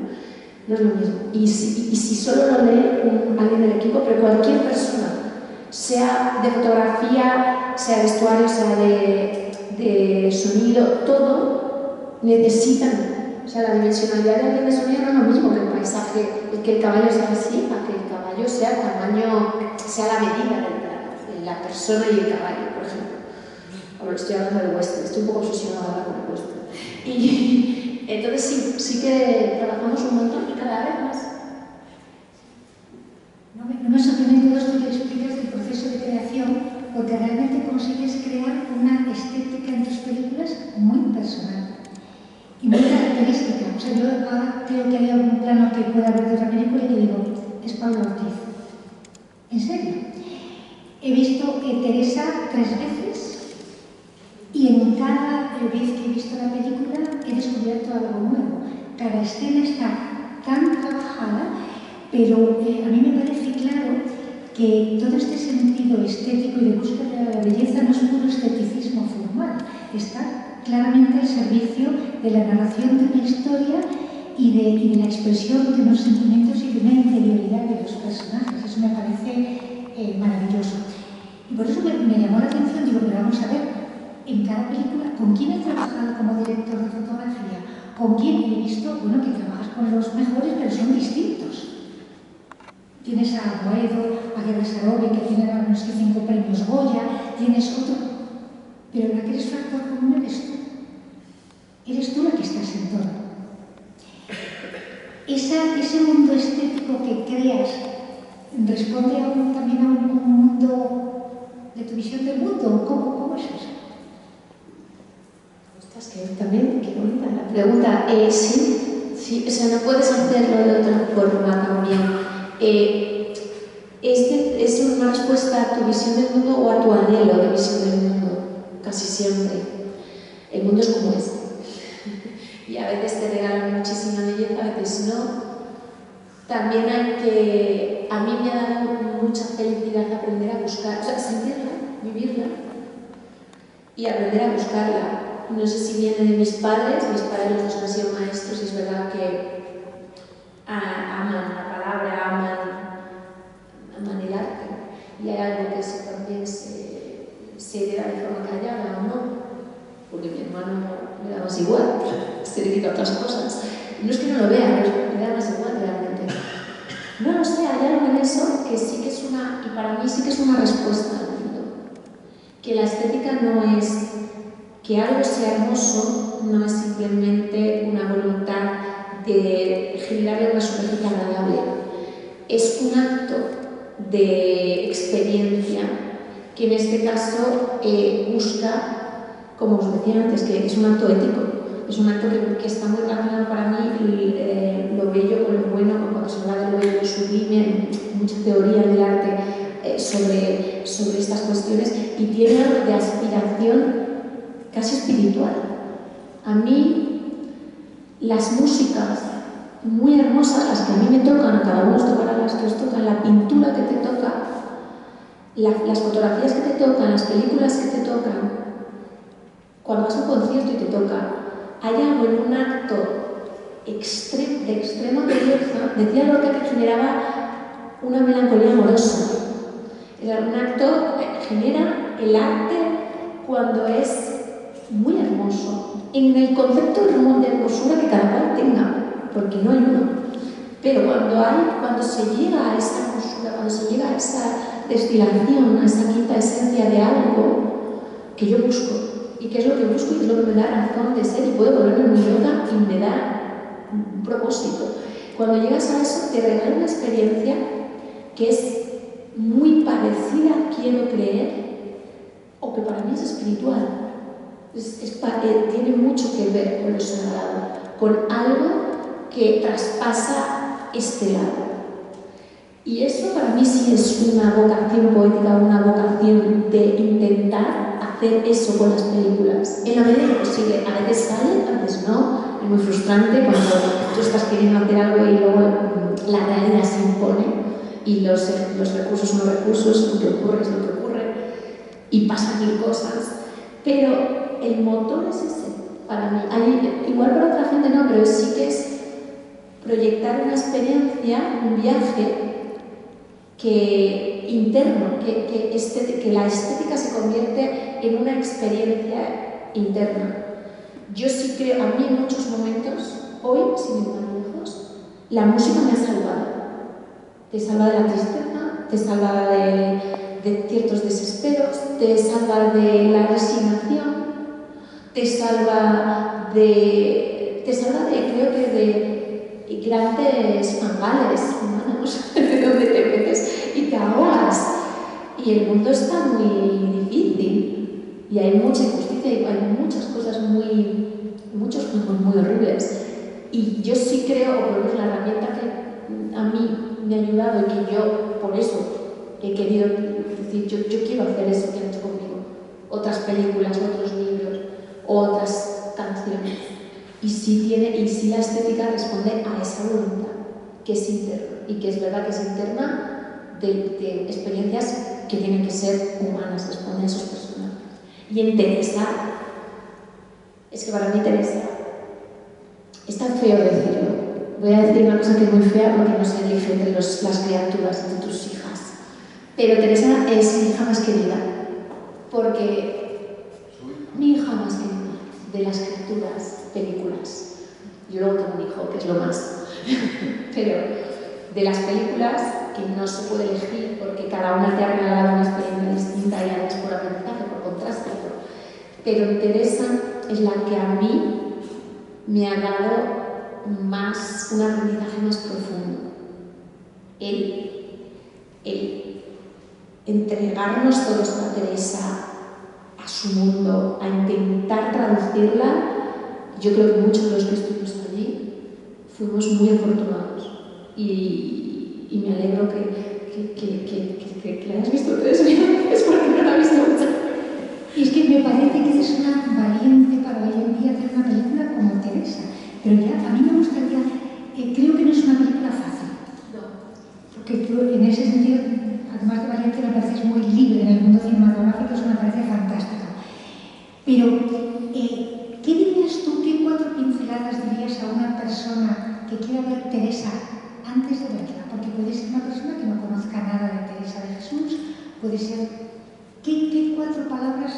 No es lo mismo. Y si solo lo lee alguien del equipo, pero cualquier persona, sea de fotografía, sea de vestuario, sea de sonido, todo necesitan. O sea, la dimensionalidad de alguien de sonido no es lo mismo que el paisaje, que el caballo sea así, a que el caballo sea el tamaño, sea la medida del plano, la persona y el caballo, por ejemplo. Bueno, estoy hablando de western, estoy un poco obsesionada con el western. Y entonces sí que trabajamos un montón y cada vez más. No me sorprende todo esto que explicas del proceso de creación, porque realmente consigues crear una estética en tus películas muy personal y muy característica. O sea, yo ahora creo que hay algún plano que pueda ver de otra película y que digo, es Pablo Ortiz. ¿En serio? He visto Teresa 3 veces y en cada vez que he visto la película he descubierto algo nuevo. Cada escena está tan trabajada, pero a mí me parece claro que todo este sentido estético y de búsqueda de la belleza no es puro esteticismo formal, está claramente al servicio de la narración de una historia y de la expresión de unos sentimientos y de una interioridad de los personajes. Eso me parece maravilloso. Y por eso me llamó la atención, digo, pero vamos a ver, en cada película, ¿con quién has trabajado como director de fotografía? ¿Con quién? He visto, bueno, que trabajas con los mejores, pero son distintos. Tienes a Boedo, a Guerra Sarobe, que tiene no sé 5 premios Goya, tienes otro, pero la que eres factor común eres tú. Eres tú la que estás en todo. Ese mundo estético que creas responde también a un mundo de tu visión del mundo. ¿Cómo es eso? Ostras, que también, qué bonita la pregunta. Sí, o sea, no puedes hacerlo de otra forma también. Es una respuesta a tu visión del mundo o a tu anhelo de visión del mundo, casi siempre. El mundo es como es. Y a veces te regalan muchísima belleza, a veces no. También a mí me ha dado mucha felicidad aprender a buscar, o sea, sentirla, vivirla y aprender a buscarla. No sé si viene de mis padres los dos han sido maestros y es verdad que aman la palabra, aman el arte. Y hay algo que eso también se hereda de forma callada o no, porque mi hermano le da más igual, se dedica a otras cosas. No es que no lo vea, pero le da más igual realmente. No lo sé, hay algo en eso que sí que es y para mí sí que es una respuesta al mundo. Que la estética no es, que algo sea hermoso, no es simplemente una voluntad de generarle una superficie agradable. Es un acto de experiencia que en este caso busca, como os decía antes, que es un acto ético, es un acto que está muy relacionado para mí lo bello con lo bueno, cuando se habla de lo bello, lo sublime, mucha teoría del arte sobre estas cuestiones y tiene algo de aspiración casi espiritual. A mí, las músicas muy hermosas, las que a mí me tocan, a cada uno os tocará las que os tocan, la pintura que te toca, las fotografías que te tocan, las películas que te tocan, cuando vas a un concierto y te toca, hay algo en un acto de extrema belleza. Decía Lorca que generaba una melancolía amorosa. Un acto genera el arte cuando es muy hermoso, en el concepto de hermosura que cada cual tenga, porque no hay uno. Pero cuando se llega a esa hermosura, cuando se llega a esa destilación, a esa quinta esencia de algo que yo busco, y que es lo que busco y es lo que me da razón de ser, y puedo ponerme en mi yoga y me da un propósito. Cuando llegas a eso, te regala una experiencia que es muy parecida, quiero creer, o que para mí es espiritual. Tiene mucho que ver con lo sagrado, con algo que traspasa este lado. Y eso para mí sí es una vocación poética, una vocación de intentar hacer eso con las películas. En la medida de lo posible, a veces sale, a veces no. Es muy frustrante cuando tú estás queriendo hacer algo y luego la realidad se impone y los recursos son los recursos, lo que ocurre es lo que ocurre y pasan mil cosas. Pero el motor es ese, para mí. Igual para otra gente no, pero sí que es proyectar una experiencia, un viaje interno, que la estética se convierte en una experiencia interna. Yo sí creo, a mí en muchos momentos, hoy, sin ir más lejos, la música me ha salvado. Te salva de la tristeza, te salva de ciertos desesperos, te salva de la resignación, te salva de creo que de grandes mangales humanos, de donde te metes y te ahogas. Y el mundo está muy difícil y hay mucha injusticia y hay muchas cosas muchos juegos muy horribles. Y yo sí creo, o por lo menos la herramienta que a mí me ha ayudado y que yo por eso he querido decir, yo quiero hacer eso que han hecho conmigo, otras películas, otros libros, otras canciones. Y si la estética responde a esa voluntad que es interna, y que es verdad que es interna de experiencias que tienen que ser humanas, responde a esos personajes. Y en Teresa, es que para mí Teresa, es tan feo decirlo, voy a decir una cosa que es muy fea porque no se elige entre las criaturas, entre tus hijas, pero Teresa es mi hija más querida, porque mi hija más querida, de las criaturas, películas. Yo luego tengo un hijo, que es lo más. Pero de las películas, que no se puede elegir porque cada una te ha regalado una experiencia distinta y además por aprendizaje, por contraste. Pero Teresa es la que a mí me ha dado un aprendizaje más profundo. El entregarnos todos a Teresa, a su mundo, a intentar traducirla. Yo creo que muchos de los que estuvimos allí fuimos muy afortunados y me alegro que la hayas visto 3 veces porque no la he visto muchas. Y es que me parece que eres una valiente para hoy en día hacer una película como Teresa, pero ya a mí me gustaría, creo que no es una película fácil, porque tú en ese sentido, además de valiente, me pareces muy libre en el mundo cinematográfico, eso me parece fantástico. Pero ¿qué dirías tú, qué 4 pinceladas dirías a una persona que quiera ver Teresa antes de verla? Porque puede ser una persona que no conozca nada de Teresa de Jesús, puede ser... ¿Qué 4 palabras,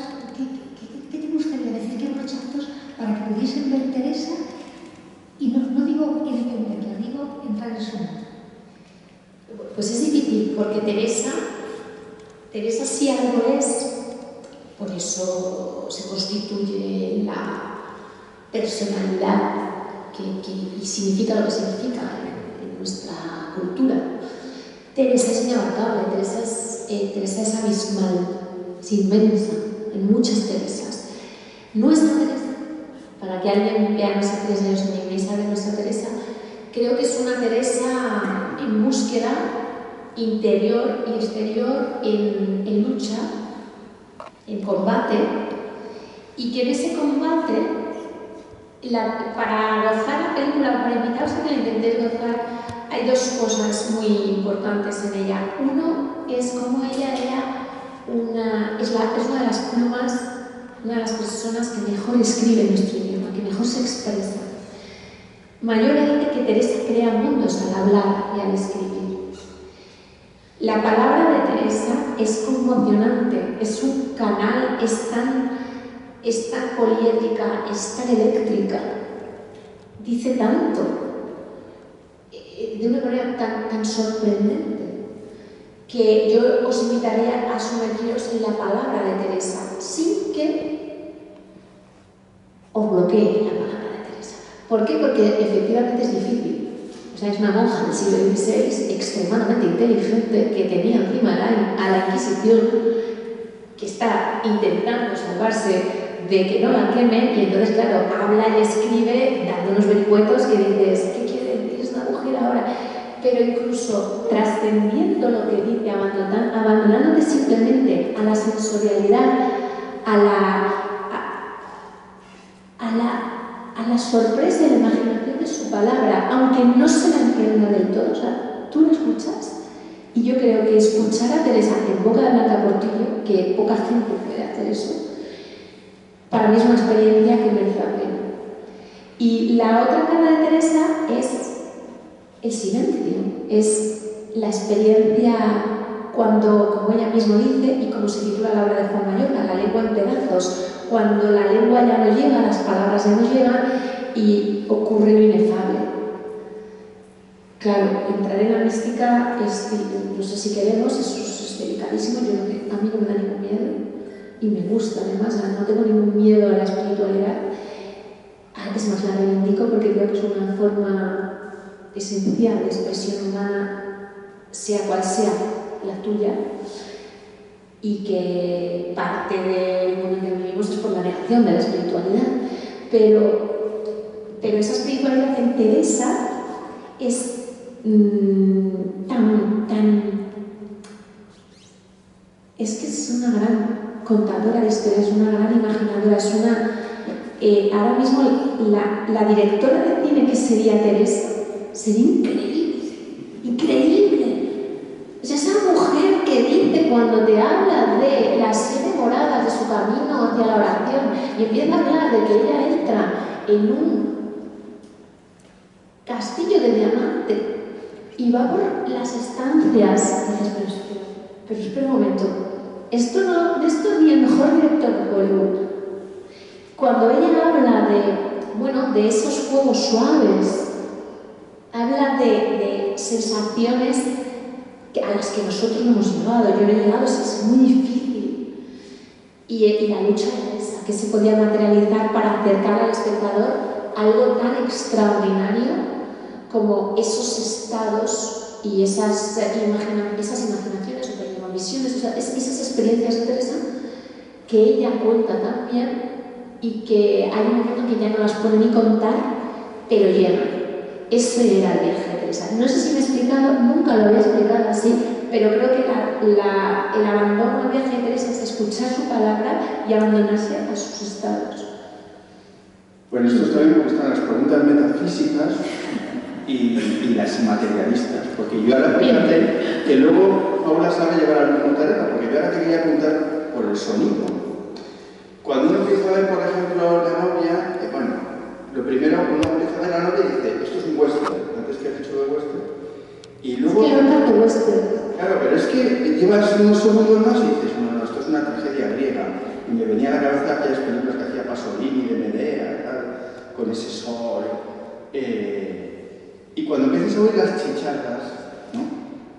qué te gustaría decir, qué brochazos para que pudiesen ver Teresa? Y no digo entenderla, digo entrar en su mundo. Pues es difícil, porque Teresa sí algo es. Por eso se constituye la personalidad y significa lo que significa en nuestra cultura. Teresa es inabarcable, Teresa es abismal, es inmensa, en muchas Teresas. Nuestra Teresa, para que alguien vea nuestra Teresa en la iglesia de nuestra Teresa, creo que es una Teresa en búsqueda interior y exterior, en lucha, en combate, y que en ese combate, para gozar la película, para invitaros a que la intentéis gozar, hay 2 cosas muy importantes en ella. Uno es cómo ella era una de las plumas, una de las personas que mejor escribe nuestro idioma, que mejor se expresa. Mayormente que Teresa crea mundos al hablar y al escribir. La palabra de Teresa es conmocionante, es un canal, es tan poliédrica, es tan eléctrica, dice tanto, de una manera tan sorprendente, que yo os invitaría a sumergiros en la palabra de Teresa, sin que os bloquee la palabra de Teresa. ¿Por qué? Porque efectivamente es difícil. O sea, es una monja del siglo XVI extremadamente inteligente que tenía encima a la Inquisición, que está intentando salvarse de que no la quemen, y entonces, claro, habla y escribe dando unos vericuetos que dices, ¿qué quiere decir esta mujer ahora? Pero incluso trascendiendo lo que dice, abandonándote simplemente a la sensorialidad, a la sorpresa y la imaginación de su palabra, aunque no se la entienda del todo. O sea, tú lo escuchas, y yo creo que escuchar a Teresa en boca de Blanca Portillo, que poca gente puede hacer eso, para mí es una experiencia que merece la pena. Y la otra cara de Teresa es el silencio, es la experiencia cuando, como ella misma dice, y como se titula la obra de Juan Mayorga, la lengua en pedazos, cuando la lengua ya no llega, las palabras ya no llegan y ocurre lo inefable. Claro, entrar en la mística, no sé si queremos, es esotericadísimo, a mí no me da ningún miedo y me gusta además, no tengo ningún miedo a la espiritualidad. Es más, la reivindico porque creo que es una forma esencial de expresión humana, sea cual sea la tuya, y que parte del mundo en que vivimos es por la negación de la espiritualidad. Pero esa espiritualidad en Teresa es es que es una gran contadora de historias, es una gran imaginadora, es una... ahora mismo la directora de cine que sería Teresa sería increíble. O sea, esa mujer que dice cuando te habla de las 7 moradas de su camino hacia la oración y empieza a hablar de que ella entra en un castillo de diamante y va por las estancias, y dices, pero espera un momento, de esto ni el mejor director de Hollywood. Cuando ella habla de esos fuegos suaves, habla de sensaciones a las que nosotros no hemos llegado. Yo no he llegado, es muy difícil. Y la lucha era esa, que se podía materializar para acercar al espectador algo tan extraordinario como esos estados y esas imaginaciones, o visiones, o sea, esas experiencias de Teresa que ella cuenta tan bien y que hay un momento que ya no las puede ni contar, pero llegan. Ese era el viaje de Teresa. No sé si me he explicado, nunca lo había explicado así, pero creo que el abandono al viaje de Teresa es escuchar su palabra y abandonarse a sus estados. Bueno, esto está bien porque están las preguntas metafísicas y las materialistas, porque yo ahora fíjate que luego Paula sabe llevar al mismo terreno, porque yo ahora te quería apuntar por el sonido. Cuando uno empieza a ver, por ejemplo, la novia, lo primero uno empieza a ver la novia y dice, esto es un western, antes que has dicho de western, y luego... Es que no tanto western. Claro, pero es que llevas unos segundos más y dices, no, esto es una tragedia griega, y me venía a la cabeza aquellas películas que hacía Pasolini de Medea, tal, con ese sol, y cuando empiezas a oír las chicharras, ¿no?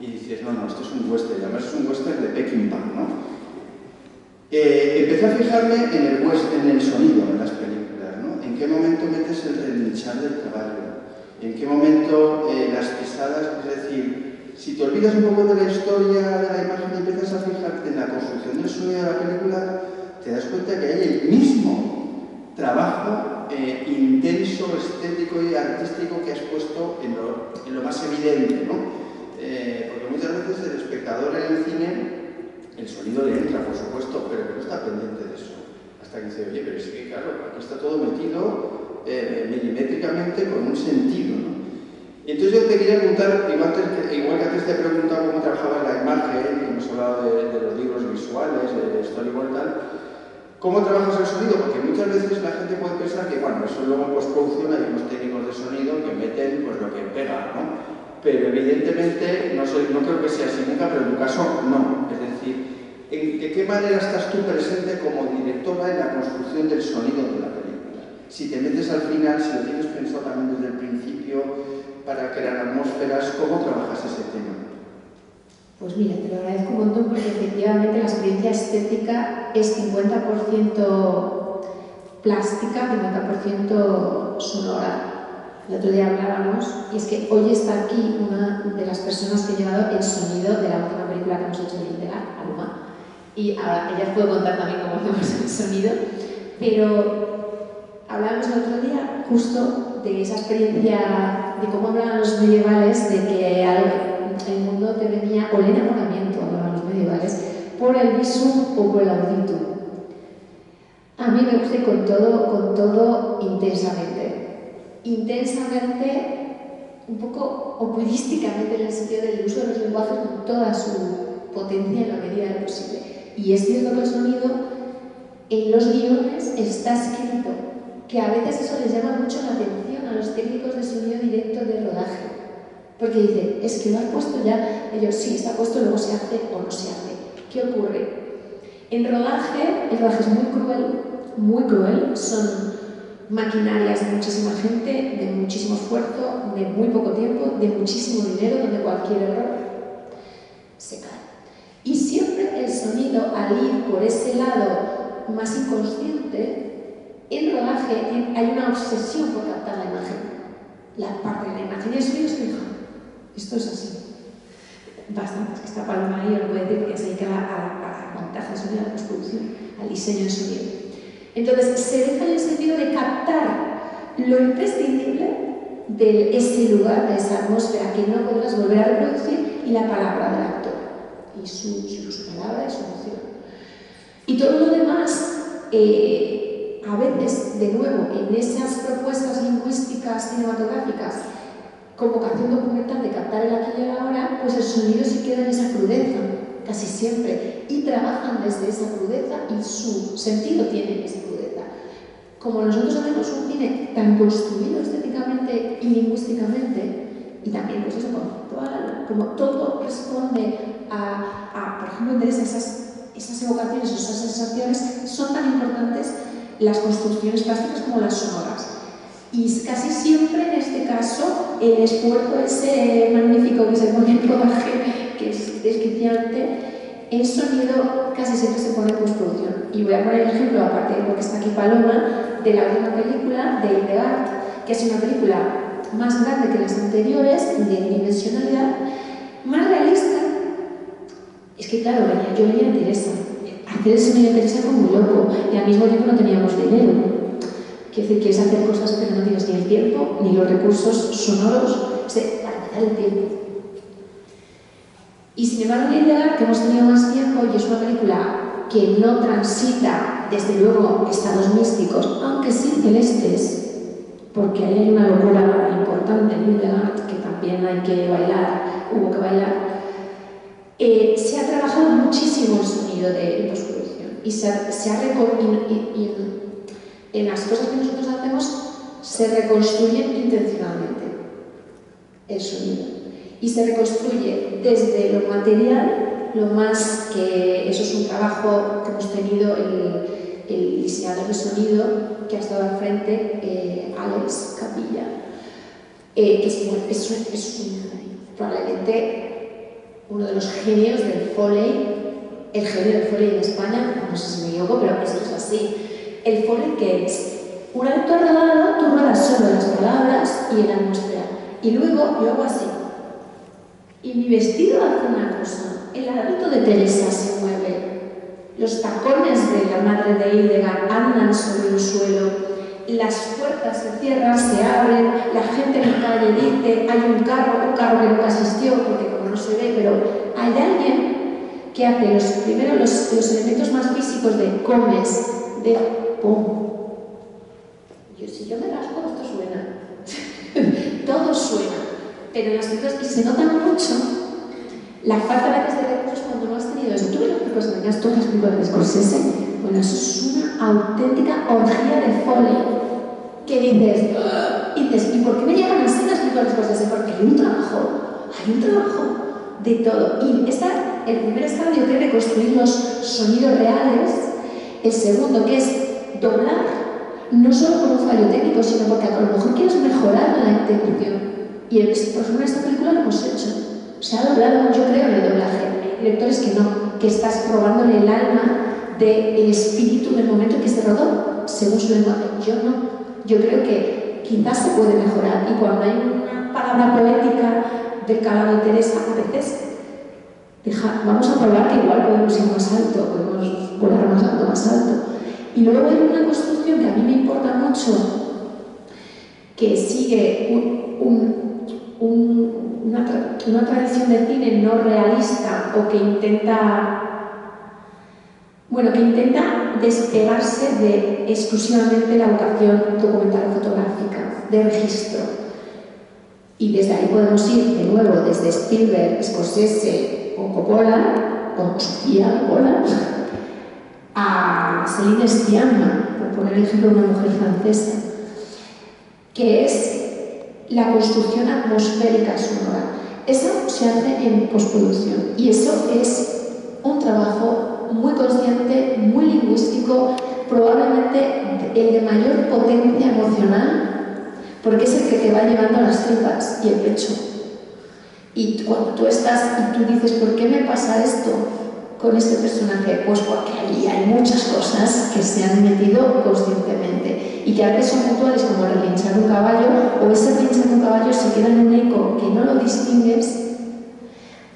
Y dices, no, esto es un western, y además es un western de Peckinpah, ¿no? Empecé a fijarme en el sonido de las películas, ¿no? En qué momento metes el relinchar del caballo, en qué momento las pisadas, es decir, si te olvidas un poco de la historia de la imagen y empiezas a fijarte en la construcción del sonido de la película, te das cuenta que hay el mismo trabajo intenso, estético y artístico que has puesto en lo más evidente, ¿no? Porque muchas veces el espectador en el cine, el sonido le entra, por supuesto, pero que no está pendiente de eso. Hasta que dice, oye, pero es que claro, aquí está todo metido milimétricamente con un sentido, ¿no? Y entonces yo te quería preguntar, igual que antes te he preguntado cómo trabajaba la imagen, hemos hablado de los libros visuales, de storyboard y tal, ¿cómo trabajas el sonido? Porque muchas veces la gente puede pensar que, bueno, eso luego en postproducción hay unos técnicos de sonido que meten pues lo que pega, ¿no? Pero evidentemente, no creo que sea así nunca, pero en tu caso no. Es decir, ¿de qué manera estás tú presente como directora en la construcción del sonido de la película? Si te metes al final, si lo tienes pensado también desde el principio para crear atmósferas, ¿cómo trabajas ese tema? Pues mira, te lo agradezco un montón porque efectivamente la experiencia estética es 50% plástica, 50% sonora. El otro día hablábamos, y es que hoy está aquí una de las personas que ha llevado el sonido de la última película que hemos hecho de Literal, Alma, y ahora ella os puede contar también cómo hacemos el sonido, pero hablábamos el otro día justo de esa experiencia, de cómo hablaban los medievales, de que el mundo te venía, o el enamoramiento, hablaban los medievales, por el visum o por el auditum. A mí me gusta con todo intensamente, un poco operísticamente en el sentido del uso de los lenguajes con toda su potencia en la medida de lo posible. Y es cierto que el sonido en los guiones está escrito, que a veces eso les llama mucho la atención a los técnicos de sonido directo de rodaje, porque dicen, es que lo has puesto ya, ellos sí, está puesto, luego se hace o no se hace. ¿Qué ocurre? En rodaje, el rodaje es muy cruel, son maquinarias de muchísima gente, de muchísimo esfuerzo, de muy poco tiempo, de muchísimo dinero, donde cualquier error se cae. Y si sonido, al ir por ese lado más inconsciente, en rodaje hay una obsesión por captar la imagen. La parte de la imagen y el sonido es fija. Esto es así. Bastante, es que esta paloma ahí os puede decir que se dedica a montaje de sonido, a la postproducción, al diseño de sonido. Entonces, se deja en el sentido de captar lo imprescindible de ese lugar, de esa atmósfera que no podrás volver a reproducir, y la palabra del actor, y su palabra y su emoción. Y todo lo demás, a veces, de nuevo, en esas propuestas lingüísticas cinematográficas, con vocación documental de captar el aquí y el ahora, pues el sonido sí queda en esa crudeza, casi siempre, y trabajan desde esa crudeza y su sentido tiene esa crudeza. Como nosotros hacemos un cine tan construido estéticamente y lingüísticamente, y también pues eso conceptual, como todo responde a por ejemplo, Teresa, esas evocaciones, esas sensaciones, son tan importantes las construcciones plásticas como las sonoras. Y casi siempre, en este caso, el esfuerzo ese magnífico que se pone en rodaje, que es desquiciante, el sonido casi siempre se pone en postproducción. Y voy a poner el ejemplo, aparte de porque está aquí Paloma, de la última película, de Hildegard, que es una película más grande que las anteriores, de dimensionalidad, más realista. Es que claro, yo leía a Teresa. Hacer el sonido de Teresa fue muy loco, y al mismo tiempo no teníamos dinero. Quiere decir, quieres hacer cosas pero no tienes ni el tiempo, ni los recursos sonoros, para dar el tiempo. Y sin embargo, Hildegard, que hemos tenido más tiempo, y es una película que no transita, desde luego, estados místicos, aunque sí celestes, porque ahí hay una locura importante en Hildegard, que también hay que bailar, hubo que bailar. Se ha trabajado muchísimo el sonido de postproducción, y en las cosas que nosotros hacemos se reconstruye intencionalmente el sonido. Y se reconstruye desde lo material, lo más que eso es un trabajo que hemos tenido el diseñador de sonido que ha estado al frente, Alex Capilla, que es probablemente uno de los genios del Foley, el genio del Foley en España, no sé si me equivoco, pero eso es así. El Foley, que es una vez tú has rodado, tú ruedas solo las palabras y en la atmósfera. Y luego yo hago así. Y mi vestido hace una cosa. El hábito de Teresa se mueve. Los tacones de la madre de Hildegard andan sobre el suelo. Las puertas se cierran, se abren. La gente en la calle dice: hay un carro que nunca existió, porque como no se ve, pero hay alguien que hace los elementos más físicos de comes, de pum. Si yo me rasco, esto suena. Todo suena. Pero en las películas, y se nota mucho la falta a veces de recursos cuando no has tenido eso. Tú ves las películas de Mañas, todas las películas de Scorsese, bueno, eso es una auténtica orgía de Foley. Que dices, ¿y por qué me llegan así las películas de Scorsese? Porque hay un trabajo de todo. Y el primer estadio que es reconstruir los sonidos reales, el segundo que es doblar, no solo por un fallo técnico, sino porque a lo mejor quieres mejorar la interpretación. Y por ejemplo en esta película lo hemos hecho. Se ha doblado, yo creo, en el doblaje. Hay directores que no, que estás robándole el alma del espíritu del momento en que se rodó, según su lenguaje. Yo no. Yo creo que quizás se puede mejorar. Y cuando hay una palabra poética del calado de Teresa, a veces vamos a probar que igual podemos ir más alto, podemos volar más alto. Y luego hay una construcción que a mí me importa mucho, que sigue una tradición de cine no realista, o que intenta despegarse de exclusivamente la vocación documental o fotográfica, de registro. Y desde ahí podemos ir de nuevo desde Spielberg, Scorsese o Coppola, o Sofía Coppola, a Céline Sciamma, por poner el ejemplo de una mujer francesa, que es la construcción atmosférica sonora. Eso se hace en postproducción, y eso es un trabajo muy consciente, muy lingüístico, probablemente el de mayor potencia emocional, porque es el que te va llevando las tripas y el pecho. Y cuando tú estás y tú dices, ¿por qué me pasa esto? con este personaje? Pues porque allí hay muchas cosas que se han metido conscientemente y que a veces son puntuales, como relinchar un caballo, o ese relinchar un caballo se queda en un eco que no lo distingues,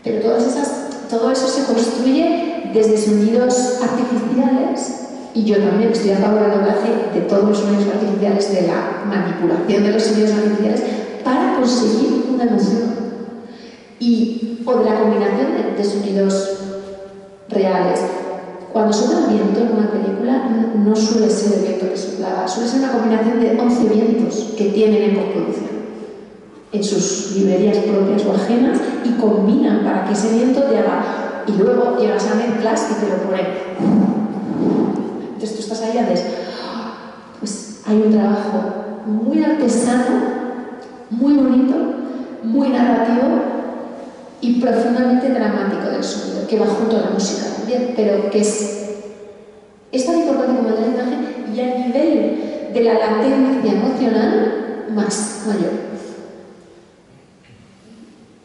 pero todo eso se construye desde sonidos artificiales. Y yo también estoy a favor del doblaje de todos los sonidos artificiales, de la manipulación de los sonidos artificiales para conseguir una emoción. O de la combinación de sonidos reales. Cuando sopla el viento en una película, no suele ser el viento que soplaba, suele ser una combinación de 11 vientos que tienen en postproducción, en sus librerías propias o ajenas, y combinan para que ese viento te haga. Y luego llegas a mezclas y te lo ponen. Entonces tú estás ahí y haces, pues hay un trabajo muy artesano, muy bonito, muy narrativo y profundamente dramático del sonido, que va junto a la música también, pero que es tan importante como el de la imagen y a nivel de la latencia emocional mayor.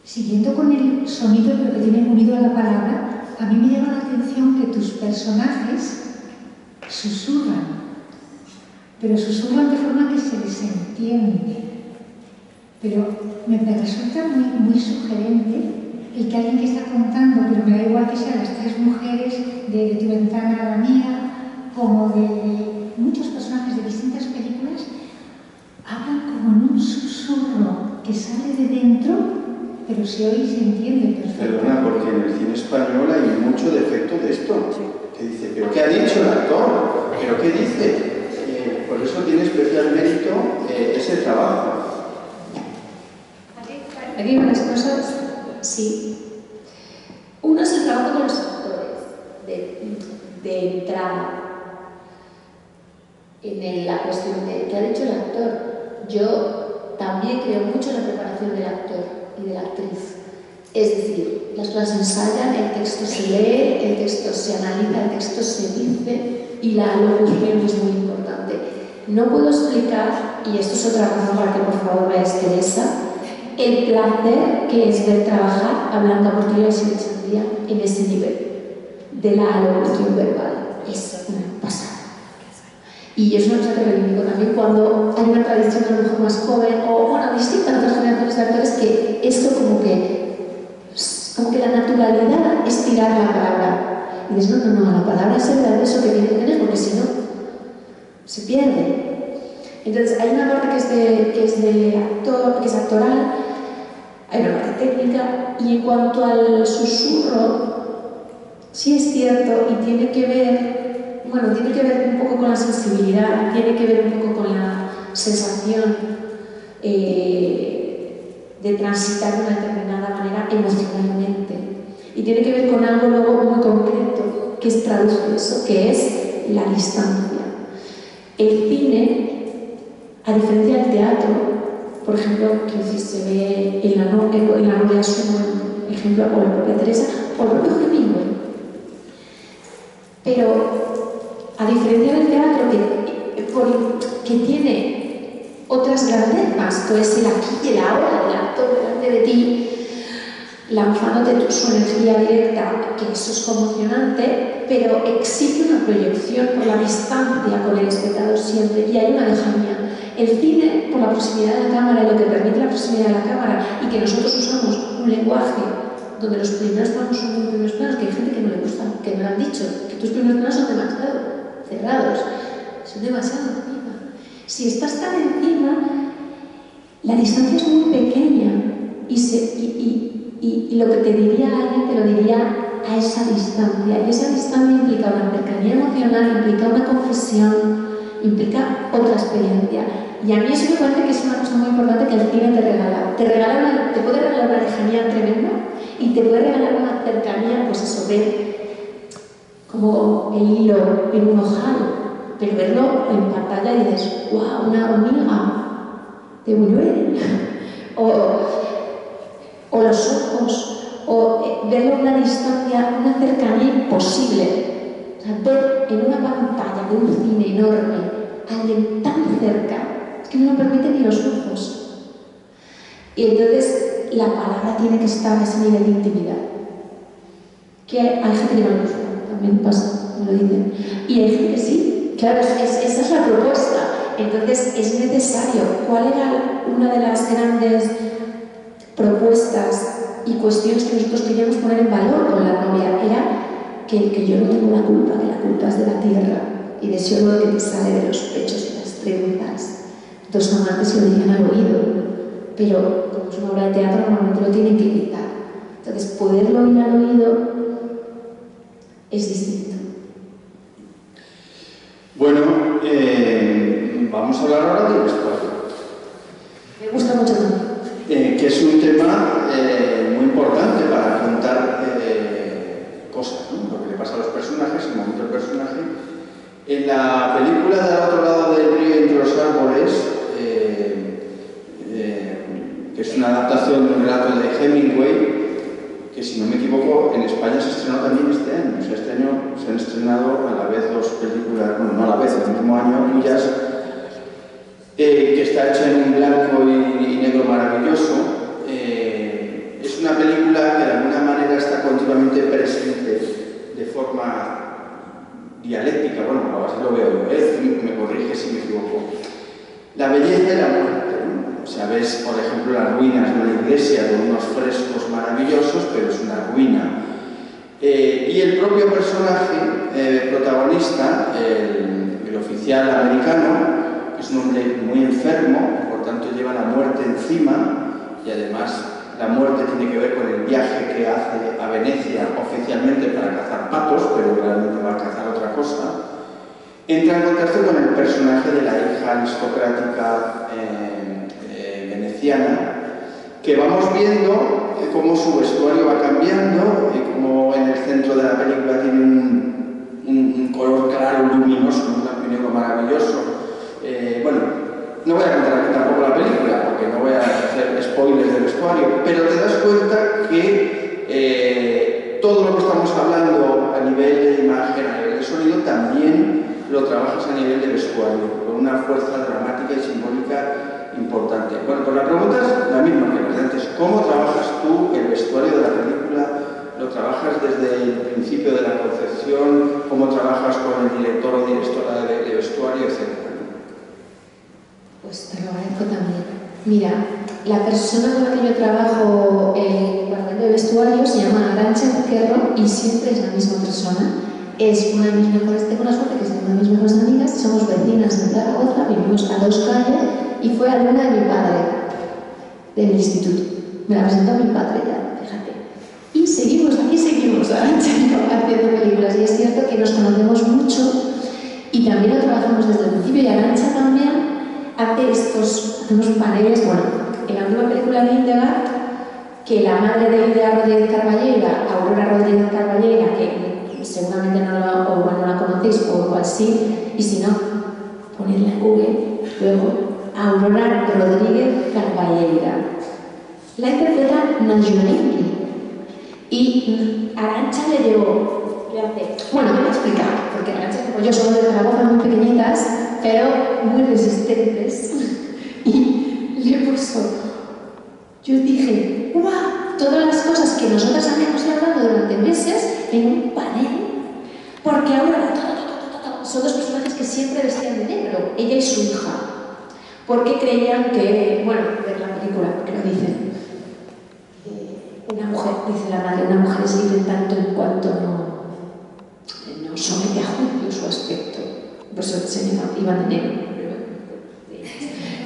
Siguiendo con el sonido, pero que tiene unido a la palabra, a mí me llama la atención que tus personajes susurran, pero susurran de forma que se les entiende. Pero me resulta muy sugerente el que alguien que está contando, pero me da igual que sean las tres mujeres de Tu ventana a la mía, como de muchos personajes de distintas películas, hablan como en un susurro que sale de dentro, pero se oye y se entiende perfectamente. Perdona, porque en el cine español hay mucho defecto de esto. Que dice, ¿pero qué ha dicho el actor? ¿Pero qué dice? Por eso tiene especial mérito ese trabajo. Aquí hay unas cosas, sí. Uno es el trabajo con los actores, de entrada. En la cuestión de qué ha dicho el actor. Yo también creo mucho en la preparación del actor y de la actriz. Es decir, las cosas se ensayan, el texto se lee, el texto se analiza, el texto se dice y la locución es muy importante. No puedo explicar, y esto es otra razón para que por favor veáis Teresa, el placer que es ver trabajar a Blanca Portillo y Silvia Chandía en ese nivel de la locución verbal. Es una pasada. Y es una cosa que reivindico también cuando hay una tradición a lo mejor más joven o, bueno, distinta a otras generaciones de actores, que esto como que la naturalidad es tirar la palabra. Y dices, no, la palabra es el eso que tiene que tener, porque si no, se pierde. Entonces, hay una parte que es actoral, hay una parte técnica, y en cuanto al susurro, sí es cierto, y tiene que ver un poco con la sensibilidad, tiene que ver un poco con la sensación de transitar de una determinada manera emocionalmente. Y tiene que ver con algo luego muy concreto, que traduce eso, que es la distancia. El cine, a diferencia del teatro, por ejemplo, que se ve en la novela Sumo, por ejemplo, o la propia Teresa, o el propio Hemingway. Pero, a diferencia del teatro, que tiene otras grandezas, tú es el aquí y el ahora, el actor delante de ti, lanzándote su energía directa, que eso es conmocionante, pero exige una proyección por la distancia con el espectador siempre, y hay una lejanía. El cine, por la proximidad de la cámara y lo que permite la proximidad de la cámara, y que nosotros usamos un lenguaje donde los primeros planos son muy primeros planos, que hay gente que no le gusta, que me lo han dicho, que tus primeros planos son demasiado cerrados, son demasiado encima. Si estás tan encima, la distancia es muy pequeña y lo que te diría alguien te lo diría a esa distancia. Y esa distancia implica una cercanía emocional, implica una confesión, implica otra experiencia. Y a mí eso me parece que es una cosa muy importante que el cine te regala. Te puede regalar una lejanía tremenda y te puede regalar una cercanía, pues eso, ver como el hilo en un ojal, pero verlo en pantalla y dices, ¡wow! Una hormiga de Buñuel. O los ojos, o verlo a una distancia, una cercanía imposible. O sea, ver en una pantalla de un cine enorme a alguien tan cerca, es que no lo permiten ni los ojos. Y entonces la palabra tiene que estar a ese nivel de intimidad, que hay gente que no lo usa, también pasa, me lo dicen. Y hay gente que sí, claro, esa es la propuesta. Entonces es necesario. ¿Cuál era una de las grandes propuestas y cuestiones que nosotros queríamos poner en valor con la novia? Era que yo no tengo la culpa, que la culpa es de la tierra y de ese olor que te sale de los pechos y las trenzas. Dos amantes lo dirían al oído, pero como es una obra de teatro normalmente lo tienen que gritar. Entonces poderlo oír al oído es distinto. Bueno, vamos a hablar ahora del vestuario. Me gusta mucho también. Que es un tema muy importante para contar cosas, ¿no? Lo que le pasa a los personajes, el momento del personaje. En la película de Al otro lado del río entre los árboles, que es una adaptación de un relato de Hemingway, que si no me equivoco en España se estrenó también este año. O sea, este año se han estrenado a la vez dos películas, bueno, no a la vez, en el mismo año, cuyas que está hecha en un blanco y negro maravilloso. Es una película que de alguna manera está continuamente presente de forma dialéctica, bueno, así lo veo yo, me corrige si me equivoco. La belleza y la muerte, ¿no? O sea, ves, por ejemplo, las ruinas de una iglesia con unos frescos maravillosos, pero es una ruina. Y el propio personaje protagonista, el oficial americano, es un hombre muy enfermo, por tanto lleva la muerte encima, y además la muerte tiene que ver con el viaje que hace a Venecia oficialmente para cazar patos, pero realmente va a cazar otra cosa. Entra en contacto con el personaje de la hija aristocrática veneciana, que vamos viendo cómo su vestuario va cambiando, cómo en el centro de la película tiene un color claro, luminoso, un blanco y negro maravilloso. Bueno, no voy a contar aquí tampoco la película, porque no voy a hacer spoilers del vestuario, pero te das cuenta que todo lo que estamos hablando a nivel de imagen, a nivel de sonido, también lo trabajas a nivel de vestuario, con una fuerza dramática y simbólica importante. Bueno, pues la pregunta es la misma que las de antes. ¿Cómo trabajas tú el vestuario de la película? ¿Lo trabajas desde el principio de la concepción? ¿Cómo trabajas con el director o directora de vestuario, etcétera? Pues te lo agradezco también. Mira, la persona con la que yo trabajo en el departamento de vestuario se llama Arantxa Ezquerro y siempre es la misma persona. Es una de mis mejores, tengo la suerte que es una de mis mejores amigas, somos vecinas en Zaragoza, vivimos a 2 calles y fue alumna de mi padre, del instituto. Me la presentó mi padre ya, fíjate. Y seguimos, aquí seguimos, Arantxa y yo, haciendo películas. Y es cierto que nos conocemos mucho y también lo trabajamos desde el principio. Y Arantxa también hacemos paneles, bueno, en la última película de Hildegard, que la madre de Hildegard Rodríguez Carballera, Aurora Rodríguez Carballera, que seguramente no la conocéis o igual sí, y si no, ponedla en Google, luego Aurora Rodríguez Carballera. La interpreta Najwa. Y Arantxa le llevó, le hace, bueno, me voy a explicar, porque Arantxa como yo somos de Zaragoza muy pequeñitas, pero muy resistentes, y le puso, yo dije, ¡guau! Todas las cosas que nosotras habíamos hablado durante meses en un panel, porque ahora son dos personajes que siempre vestían de negro, ella y su hija, porque creían que, bueno, ver la película, porque lo dicen, una mujer, dice la madre, una mujer es libre tanto en cuanto no somete a juicio su aspecto. Por eso iban de negro.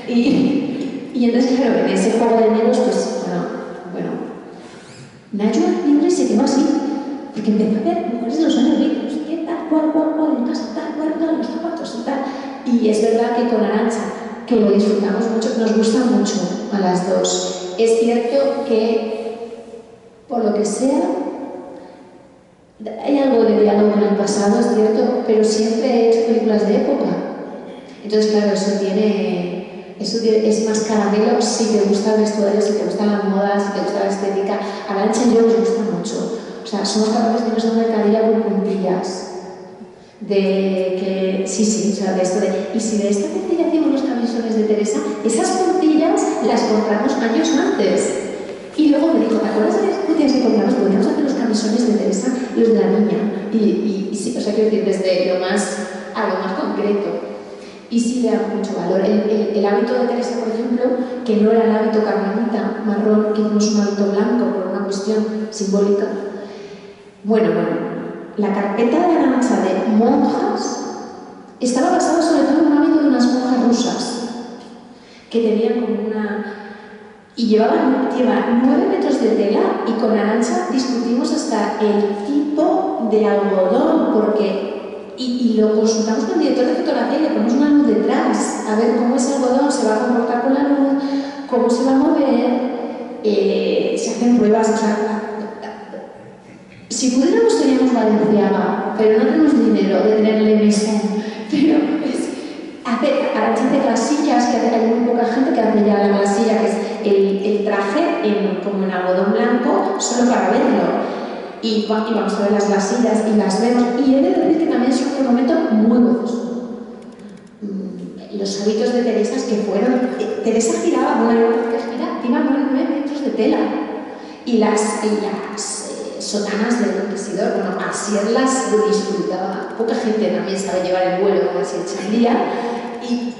Y entonces, claro, en ese juego de negros, pues, bueno, Najwa libre se quedó así, porque empezó a ver mujeres de los años 20, no sé qué, tal, cual, en casa, tal, los zapatos y tal. Y es verdad que con Arantxa, que lo disfrutamos mucho, nos gusta mucho a las dos. Es cierto que, por lo que sea, hay algo de diálogo con el pasado, es cierto, pero siempre he hecho películas de época. Entonces, claro, eso es más caramelo si te gusta el vestuario, si te gusta la moda, si te gusta la estética. A Arantxa y yo nos gusta mucho. O sea, somos capaces de irnos a una cadilla con puntillas. De que, sí, o sea, de esto de... Y si de esta puntilla hacemos los camisones de Teresa, esas puntillas las compramos años antes. Y luego me dijo, ¿te acuerdas de las putas que compramos? Podríamos hacer los camisones de Teresa y los de la niña. Y sí, o sea, quiero decir, desde lo más a lo más concreto. Y sí le da mucho valor. El hábito de Teresa, por ejemplo, que no era el hábito carmelita marrón, que hicimos un hábito blanco por una cuestión simbólica. Bueno, la carpeta de Arantxa de monjas estaba basada sobre todo en un hábito de unas monjas rusas que tenían como una... y lleva 9 metros de tela, y con Arantxa discutimos hasta el tipo de algodón, porque y lo consultamos con el director de fotografía y le ponemos una luz detrás a ver cómo ese algodón se va a comportar con la luz, cómo se va a mover, se hacen pruebas, o sea, si pudiéramos teníamos Valenciaga, pero no tenemos dinero de tenerle Maison, pero Arantxa hace glasillas, que hay muy poca gente que hace ya la glasilla, que es el traje como en algodón blanco, solo para verlo. Y vamos a ver las glasillas y las vemos. Y he de decir que también es un momento muy gozoso. Los hábitos de Teresa que fueron... Teresa giraba, gira 9 metros de tela. Y las sotanas del inquisidor, bueno, así las disfrutaba. Poca gente también sabe llevar el vuelo como así el chandía. Y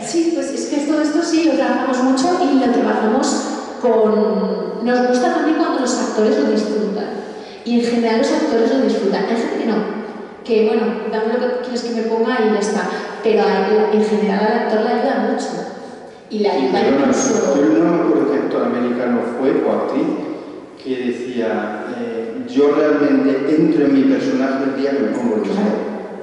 sí, pues es que todo esto sí lo trabajamos mucho y lo trabajamos con... Nos gusta también cuando los actores lo disfrutan. Y en general los actores lo disfrutan. Hay gente que no. Que bueno, dame lo que quieres que me ponga y ya está. Pero en general al actor le ayuda mucho. Y le ayuda incluso... Yo no me acuerdo qué actor americano fue o actriz que decía yo realmente entro en mi personaje el día que me pongo el vestido.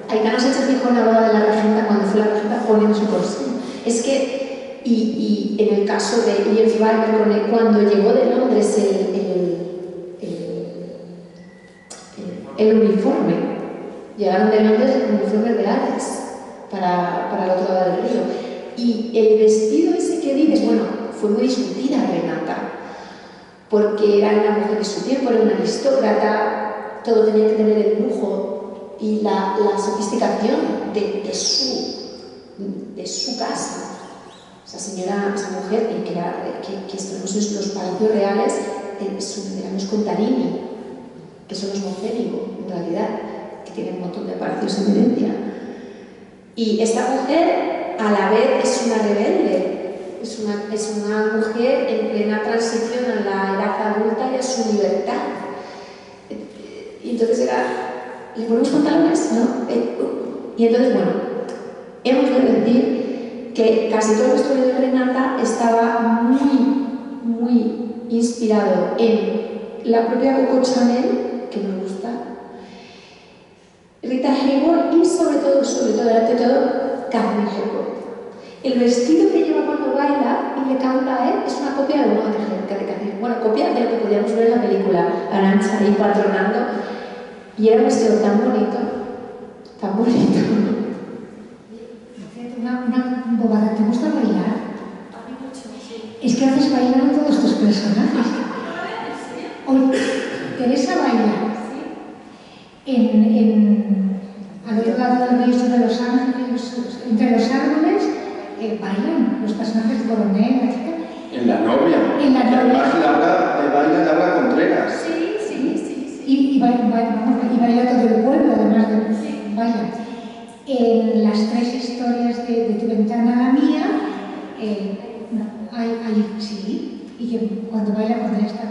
Aitana Sánchez dijo en la boda de la regenta, cuando fue la regenta, poniendo su corsé. Es que, y en el caso de Ian Weimer, cuando llegó de Londres el uniforme, llegaron de Londres uniformes reales para el otro lado del río. Y el vestido ese que dices, bueno, fue muy discutida Renata, porque era una mujer de su tiempo, era una aristócrata, todo tenía que tener el lujo y la sofisticación de su casa. Esa mujer que estuvimos en los palacios reales, éramos con Tarini, que son los Mocénigo, en realidad, que tienen un montón de palacios en Venecia. Y esta mujer, a la vez, es una rebelde, es una mujer en plena transición a la edad adulta y a su libertad. Y entonces ¿le ponemos pantalones? ¿No? Y entonces, bueno, hemos de decir que casi todo el vestuario de Renata estaba muy inspirado en la propia Coco Chanel, que me gusta, Rita Hayworth y sobre todo, ante todo, Katharine Hepburn. El vestido que lleva cuando baila y le canta a él es una copia de una de Katharine. Bueno, copia de lo que podíamos ver en la película, Arantxa ahí patronando. Y era un vestido tan bonito, tan bonito. Una bobada, ¿te gusta bailar? A mí mucho, sí. Es que haces bailar a todos tus personajes. Hoy, Teresa baila al otro lado del río de Los Ángeles, entre los árboles, bailan los personajes de Coronel, la chica. En La novia. En La novia. Además baila Laura Contreras. Sí. Y baila todo el pueblo, además de... Sí. Baila. En las 3 historias de Tu ventana a la mía, sí, y que cuando baila con esta,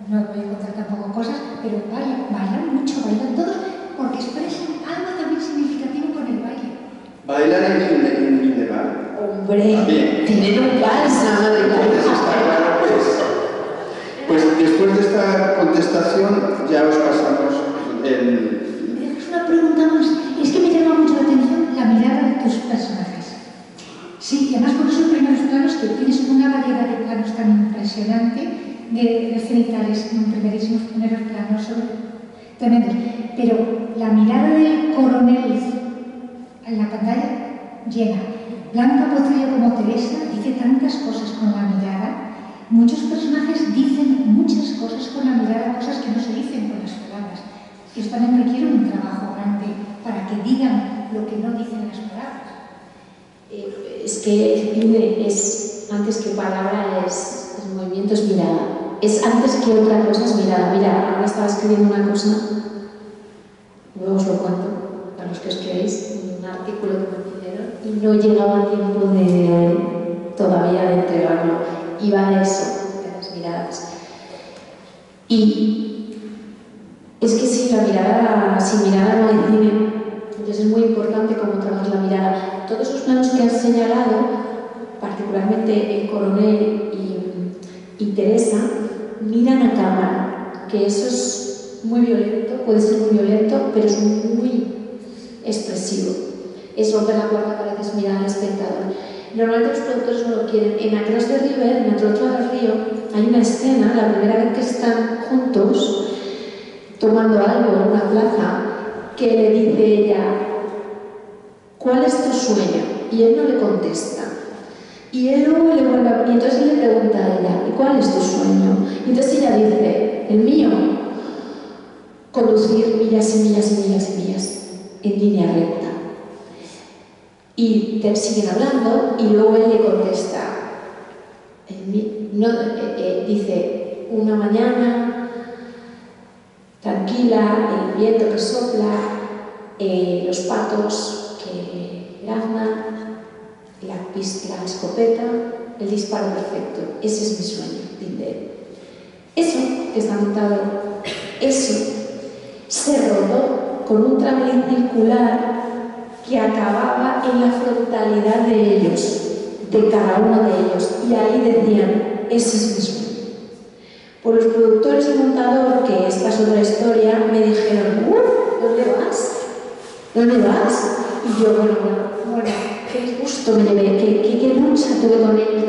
no voy a contar tampoco cosas, pero bailan mucho, bailan todos, porque expresan algo también significativo con el baile. ¿Bailan en fin de mar? Hombre, tienen un vals, la madre. Entonces está claro que pues después de esta contestación ya os pasamos el... Me dejas una pregunta más. Es que me llama mucho la atención la mirada de tus personajes. Sí, y además por esos primeros planos que tienes una variedad de planos tan impresionante, de cenitales, primerísimos primeros planos, tremendos. Pero la mirada del coronel en la pantalla llena. Blanca Pozzillo como Teresa dice tantas cosas con la mirada. Muchos personajes dicen muchas cosas con la mirada, cosas que no se dicen con las palabras. Y esto también requiere un trabajo grande para que digan lo que no dicen las palabras. Es que el cine es, antes que palabra, es movimiento, es mirada. es antes que otra cosa, es mirada. Mira, ahora estaba escribiendo una cosa, luego os lo cuento, para los que os queréis, un artículo que me pidieron, y no llegaba a tiempo todavía de entregarlo. Iba de eso, de las miradas. Y es que sí, la mirada, sin mirada no hay cine. Entonces es muy importante cómo trabajas la mirada. Todos esos planos que has señalado, particularmente el coronel y Teresa, miran a cámara, que eso es muy violento, puede ser muy violento, pero es muy expresivo. Es romper la cuarta pared, es mirar al espectador. Normalmente los productores no lo quieren. En Across the River, en Otro lado del río, hay una escena, la primera vez que están juntos, tomando algo en una plaza, que le dice ella, ¿cuál es tu sueño? Y él no le contesta. Y él luego le vuelve y entonces él le pregunta a ella, ¿y cuál es tu sueño? Y entonces ella dice, el mío, conducir millas y millas y millas y millas en línea recta. Y te siguen hablando y luego él le contesta, dice, una mañana tranquila, el viento que sopla, los patos que graznan, la escopeta, el disparo perfecto. Ese es mi sueño, dice. Eso que está montado, eso se rodó con un travelín circular que acababa en la frontalidad de ellos, de cada uno de ellos, y ahí decían, ese es mi sueño. Por los productores y montador, que esta es otra historia, me dijeron, ¿dónde vas? ¿Dónde vas? Y yo, bueno, qué gusto me llevé, qué lucha tuve con ellos.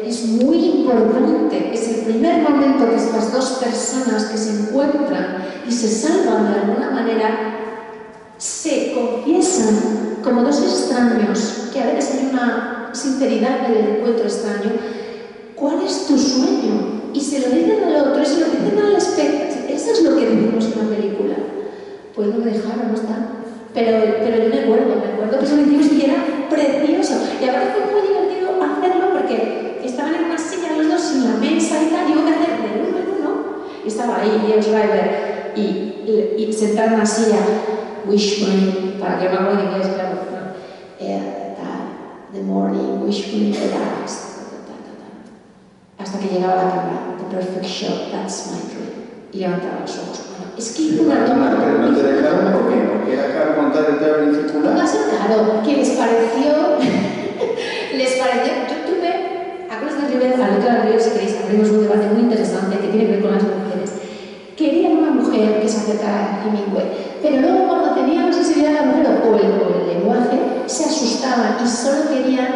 Es muy importante, es el primer momento que estas dos personas que se encuentran y se salvan de alguna manera, se confiesan como dos extraños, que a veces hay una sinceridad en el encuentro extraño. ¿Cuál es tu sueño? Y se lo dicen al otro, y se lo dicen al espectador. Eso es lo que decimos en la película. Pues no me dejaron, no está. Pero yo me acuerdo que eso lo hicimos y era precioso. Y ahora fue muy divertido hacerlo porque estaban en una silla los dos en la mesa y tal, y hubo que hacer de uno en uno. Y estaba ahí Liam Schreiber y sentado en una silla, wishbone, para que me acuerde en inglés, claro. The morning, wishbone, the darkest. Hasta que llegaba la cámara, the perfect shot, that's my dream. Y levantaba los ojos. Bueno, es que hizo una toma. ¿No te dejaron por qué? ¿Porque era caro contar el travelín circular? Va a ser caro, que les pareció. Yo tuve, Across the River, al otro lado, si queréis, abrimos un debate muy interesante que tiene que ver con las mujeres. Querían una mujer que se acercara a Hemingway, pero luego cuando tenían la sensibilidad de la mujer o el lenguaje, se asustaban y solo querían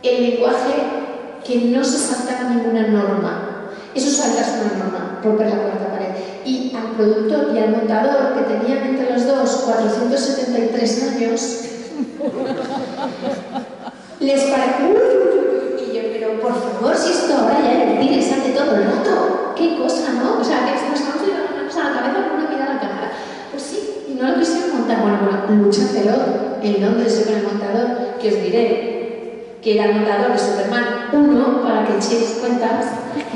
el lenguaje que no se saltara ninguna norma. Eso saltarse una norma, romper la cuarta pared. Y al productor y al montador, que tenían entre los dos 473 años, les pareció... Y yo, pero por favor, si esto ahora ya en el cine sale todo el rato, qué cosa, ¿no? O sea, que nos estamos llevando una cosa a la cabeza con una mirada a la cámara. Pues sí, y no lo quisieron montar. Bueno, Lucha Celot, en Londres con el montador, que os diré, que era el montador de Superman 1, para que echéis cuentas,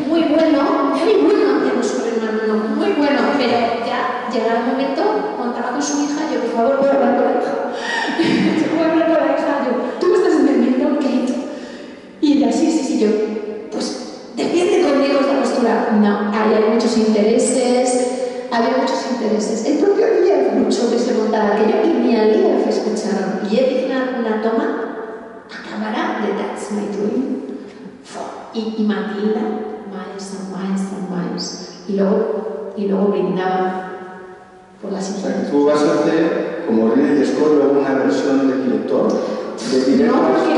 muy bueno, haciendo Superman 1, muy bueno, pero ya llegaba el momento, montaba con su hija, yo, por favor, voy a hablar con la hija, yo voy a hablar con la hija, yo, ¿tú me estás entendiendo, Kate? Y ella, sí, yo, pues, defiende conmigo esta postura. No, había muchos intereses, el propio Lief luchó que se montara aquello, y ni a Lief escucharon, y él hizo una toma a cámara de That's My Dream, y Matilda, miles and miles, y luego brindaba por la sinfonía. O sea, tú vas a hacer como Ridley Scott luego una versión del director, de director. No, porque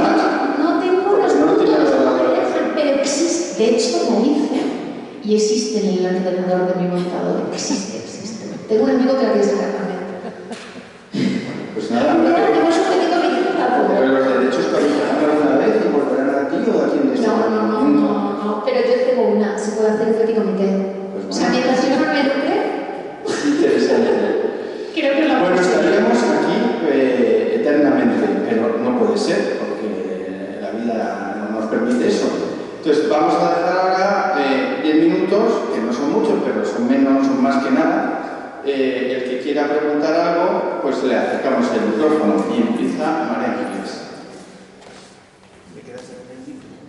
no tengo los puntos, no me dejan, pero existe, de hecho la hice, y existe en el ordenador de mi montador, existe. Tengo un amigo que la quiere sacar también. Pues nada, pero los derechos caducarán alguna vez y volverán a ti o a quién les No, pero yo tengo una, se puede hacer un petit comité. Pues o sea, mientras yo no me lucre, interesante. creo que la Bueno, estaríamos aquí eternamente, pero no puede ser, porque la vida no nos permite eso. Entonces, vamos a dejar ahora 10 minutos menos o más que nada, el que quiera preguntar algo, pues le acercamos el micrófono y empieza María Ángeles.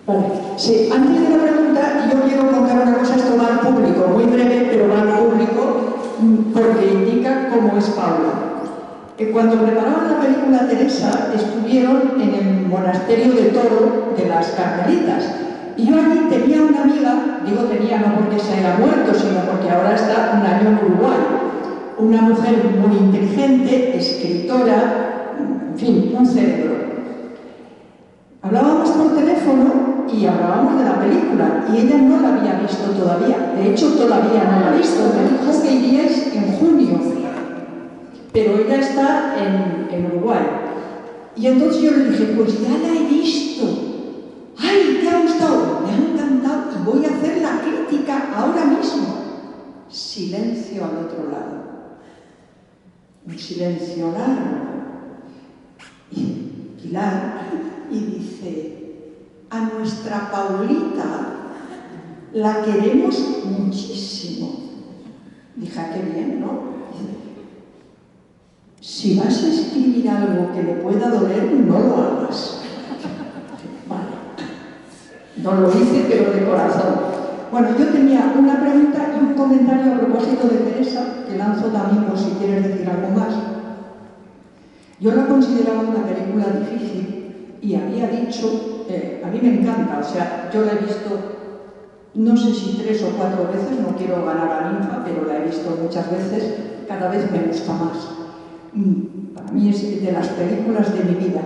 Vale, sí, antes de la pregunta yo quiero contar una cosa, esto va al público, muy breve, pero va al público porque indica cómo es Paula. Cuando preparaban la película Teresa, estuvieron en el monasterio de Toro de las Carmelitas. Y yo allí tenía una amiga, digo tenía no porque se haya muerto, sino porque ahora está un año en Uruguay. Una mujer muy inteligente, escritora, en fin, un cerebro. Hablábamos por teléfono y hablábamos de la película y ella no la había visto todavía. De hecho, todavía no la ha visto. Me dijo que iríais en junio, pero ella está en Uruguay. Y entonces yo le dije, pues ya la he visto. ¡Ay, te ha gustado! Me ha encantado y voy a hacer la crítica ahora mismo. Silencio al otro lado. Un silencio largo. Y Pilar, y dice, a nuestra Paulita la queremos muchísimo. Dije, qué bien, ¿no? Si vas a escribir algo que le pueda doler, no lo hagas. Vale. No lo hice, pero de corazón. Bueno, yo tenía una pregunta y un comentario a propósito de Teresa, que lanzo también por si quieres decir algo más. Yo la consideraba una película difícil y había dicho, a mí me encanta, o sea, yo la he visto, no sé si 3 o 4 veces, no quiero ganar a ninfa, pero la he visto muchas veces, cada vez me gusta más. Para mí es de las películas de mi vida.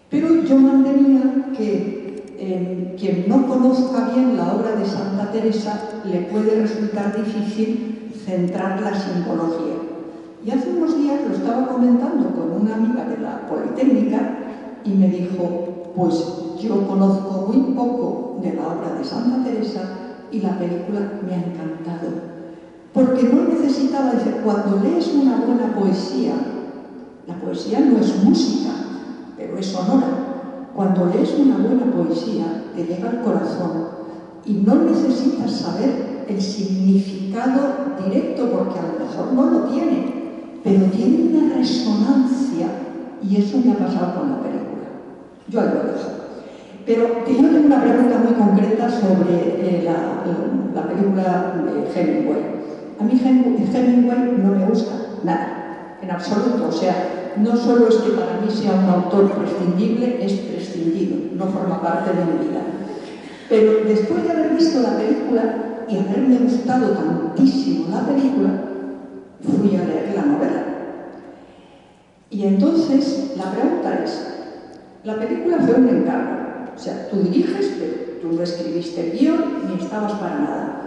Pero yo mantenía que quien no conozca bien la obra de Santa Teresa le puede resultar difícil centrar la simbología. Y hace unos días lo estaba comentando con una amiga de la Politécnica y me dijo, pues yo conozco muy poco de la obra de Santa Teresa y la película me ha encantado. Porque no necesitaba, decir, cuando lees una buena poesía, la poesía no es música, pero es sonora. Cuando lees una buena poesía, te llega al corazón y no necesitas saber el significado directo, porque a lo mejor no lo tiene, pero tiene una resonancia y eso me ha pasado con la película. Yo ahí lo dejo. Pero que yo tengo una pregunta muy concreta sobre la película de Hemingway. A mí Hemingway no me gusta nada, en absoluto. O sea, no solo es que para mí sea un autor prescindible, es prescindido, no forma parte de mi vida. Pero después de haber visto la película y haberme gustado tantísimo la película, fui a leer la novela. Y entonces la pregunta es, la película fue un encargo. O sea, tú diriges, pero tú no escribiste el guión ni estabas para nada.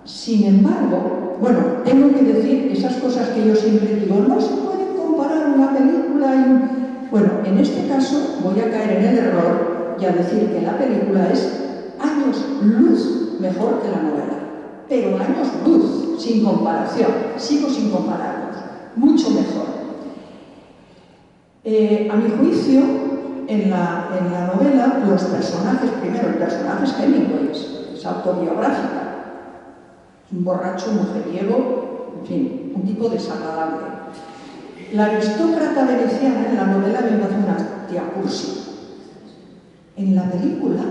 Sin embargo, bueno, tengo que decir esas cosas que yo siempre digo, no se puede comparar una película y... Bueno, en este caso voy a caer en el error y a decir que la película es años luz mejor que la novela. Pero años luz, sin comparación, sigo sin compararlos, mucho mejor. A mi juicio, en la novela, los personajes, primero, el personaje es Hemingway, es autobiográfica. Un borracho, mujeriego, en fin, un tipo desagradable. La aristócrata veneciana en la novela me parece una tía cursi. En la película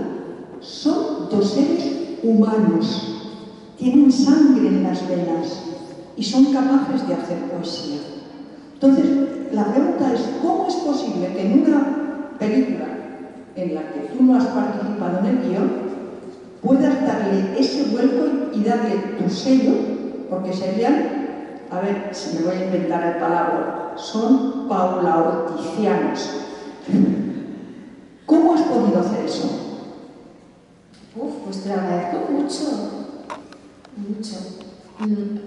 son 2 seres humanos, tienen sangre en las venas y son capaces de hacer poesía. Entonces, la pregunta es, ¿cómo es posible que en una película en la que tú no has participado en el guión puedas darle ese vuelco y darle tu sello? Porque serían, a ver si me voy a inventar el palabra, son paulaorticianos. ¿Cómo has podido hacer eso? Pues te lo agradezco mucho.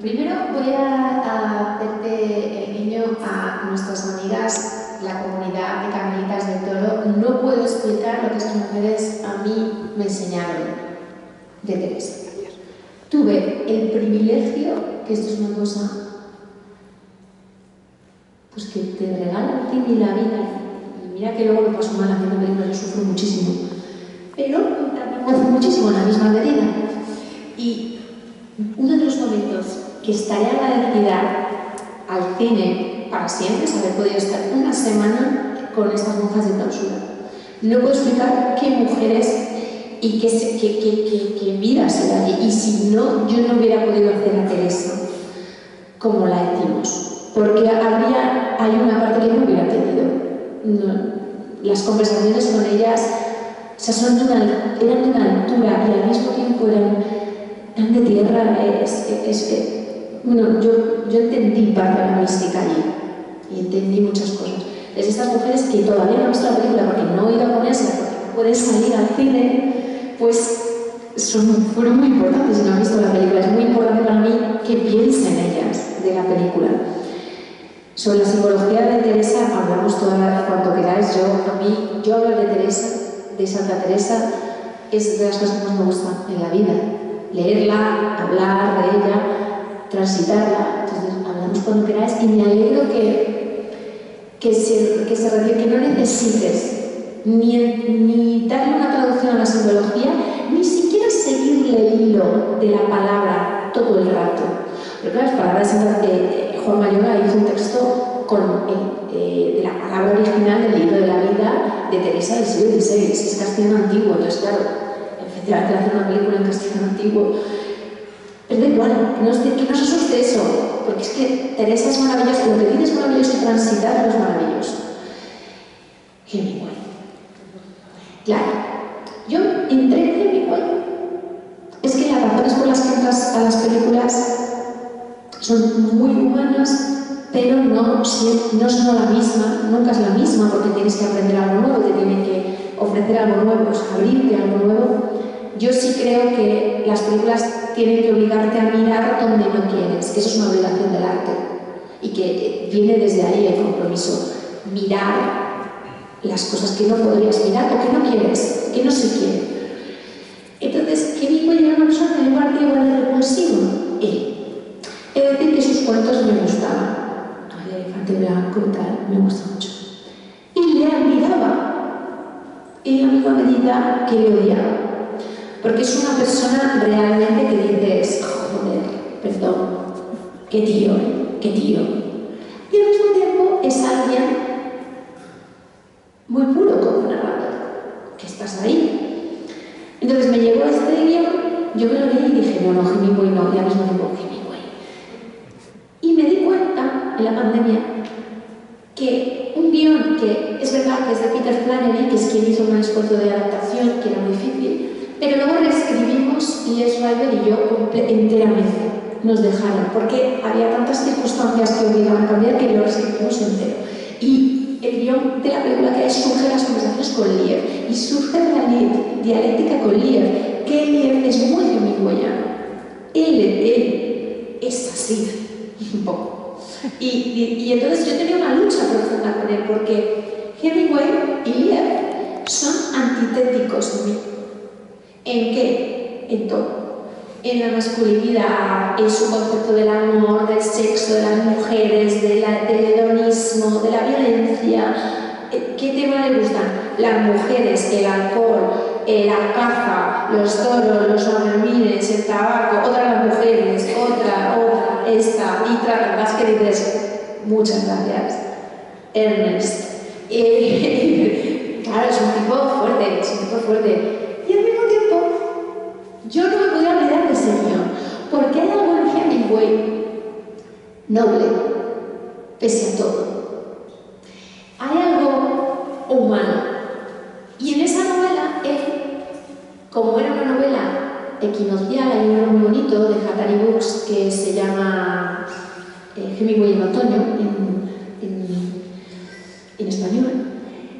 Primero voy a hacerte el guiño a nuestras amigas, la comunidad de Carmelitas del Toro. No puedo explicar lo que estas mujeres a mí me enseñaron de Teresa. Tuve el privilegio, que esto es una cosa pues que te regala a ti y la vida, y mira que luego lo paso mal haciendo películas, yo sufro muchísimo, pero también gozo muchísimo en la misma medida. Y uno de los momentos que estaría agradecida al cine para siempre haber podido estar una semana con estas monjas de clausura. No puedo explicar qué mujeres y qué vidas era allí. Y si no, yo no hubiera podido hacer a Teresa como la hicimos. Porque hay una parte que no hubiera tenido. No, las conversaciones con ellas, o sea, eran de una altura y al mismo tiempo eran de tierra. Bueno, yo entendí parte de la mística allí y entendí muchas cosas. Es estas mujeres que todavía no han visto la película porque no he ido a ponérsela, porque no pueden salir al cine, pues fueron muy importantes si no han visto la película. Es muy importante para mí que piensen ellas de la película. Sobre la simbología de Teresa hablamos toda la vez cuando queráis. Yo hablar de Teresa, de Santa Teresa, es de las cosas que más me gustan en la vida. Leerla, hablar de ella, transitarla. Entonces hablamos cuando queráis y me alegro que no necesites ni darle una traducción a la simbología, ni siquiera seguirle el hilo de la palabra todo el rato. Porque las palabras Juan Mayoga hizo un texto de la palabra original del libro de la vida de Teresa del siglo XVI, es castellano antiguo, entonces claro, efectivamente hacer una película en castellano antiguo, pero da igual, que no os asuste eso, porque es que Teresa es maravillosa, lo que tiene es maravilloso y transitar es maravilloso. Hemingway. Claro, yo entré en Hemingway. Es que las razones por las que entras a las películas son muy humanas, pero no son la misma, nunca es la misma, porque tienes que aprender algo nuevo, te tienen que ofrecer algo nuevo, pues abrirte algo nuevo. Yo sí creo que las películas tienen que obligarte a mirar donde no quieres, que eso es una obligación del arte, y que viene desde ahí el compromiso, mirar las cosas que no podrías mirar o que no quieres, que no se quiere. Entonces, Hemingway era una persona que me parecía igual de repulsivo. He de decir que sus cuentos me gustaban. El elefante blanco y tal, me gusta mucho. Y le admiraba en la misma medida que le odiaba. Porque es una persona realmente que dices, joder, perdón, qué tío. Y al mismo tiempo es alguien muy puro como narrador, que estás ahí. Entonces me llegó este guión, yo me lo leí y dije, no, Hemingway no, y al mismo tiempo Hemingway. Y me di cuenta en la pandemia que un guión que es verdad que es de Peter Flannery, que es quien hizo un esfuerzo de adaptación, que era muy difícil, pero luego reescribimos Lies Schreiber y yo enteramente, nos dejaron, porque había tantas circunstancias que obligaban a cambiar que lo reescribimos entero. Y el guión de la película que hay surge las conversaciones con Lier, y surge la dialéctica con Lier, que Lier es muy hemingwayano. Él es así, un poco. Y entonces yo tenía una lucha profunda con él, porque Hemingway y Lier son antitéticos de mí. ¿En qué? En todo. En la masculinidad, en su concepto del amor, del sexo, de las mujeres, del hedonismo, de la violencia. ¿Qué tema le gustan? Las mujeres, el alcohol, la caza, los toros, los sanfermines, el tabaco, otras las mujeres, otra, esta, y tratas que dices, muchas gracias, Ernest. Claro, es un tipo fuerte, y al mismo tiempo, yo no me podía olvidar de ese guión, porque hay algo en Hemingway noble, pese a todo. Hay algo humano. Y en esa novela, él, como era una novela equinoccial, hay un libro muy bonito de Hatari Books que se llama Hemingway en otoño, en español.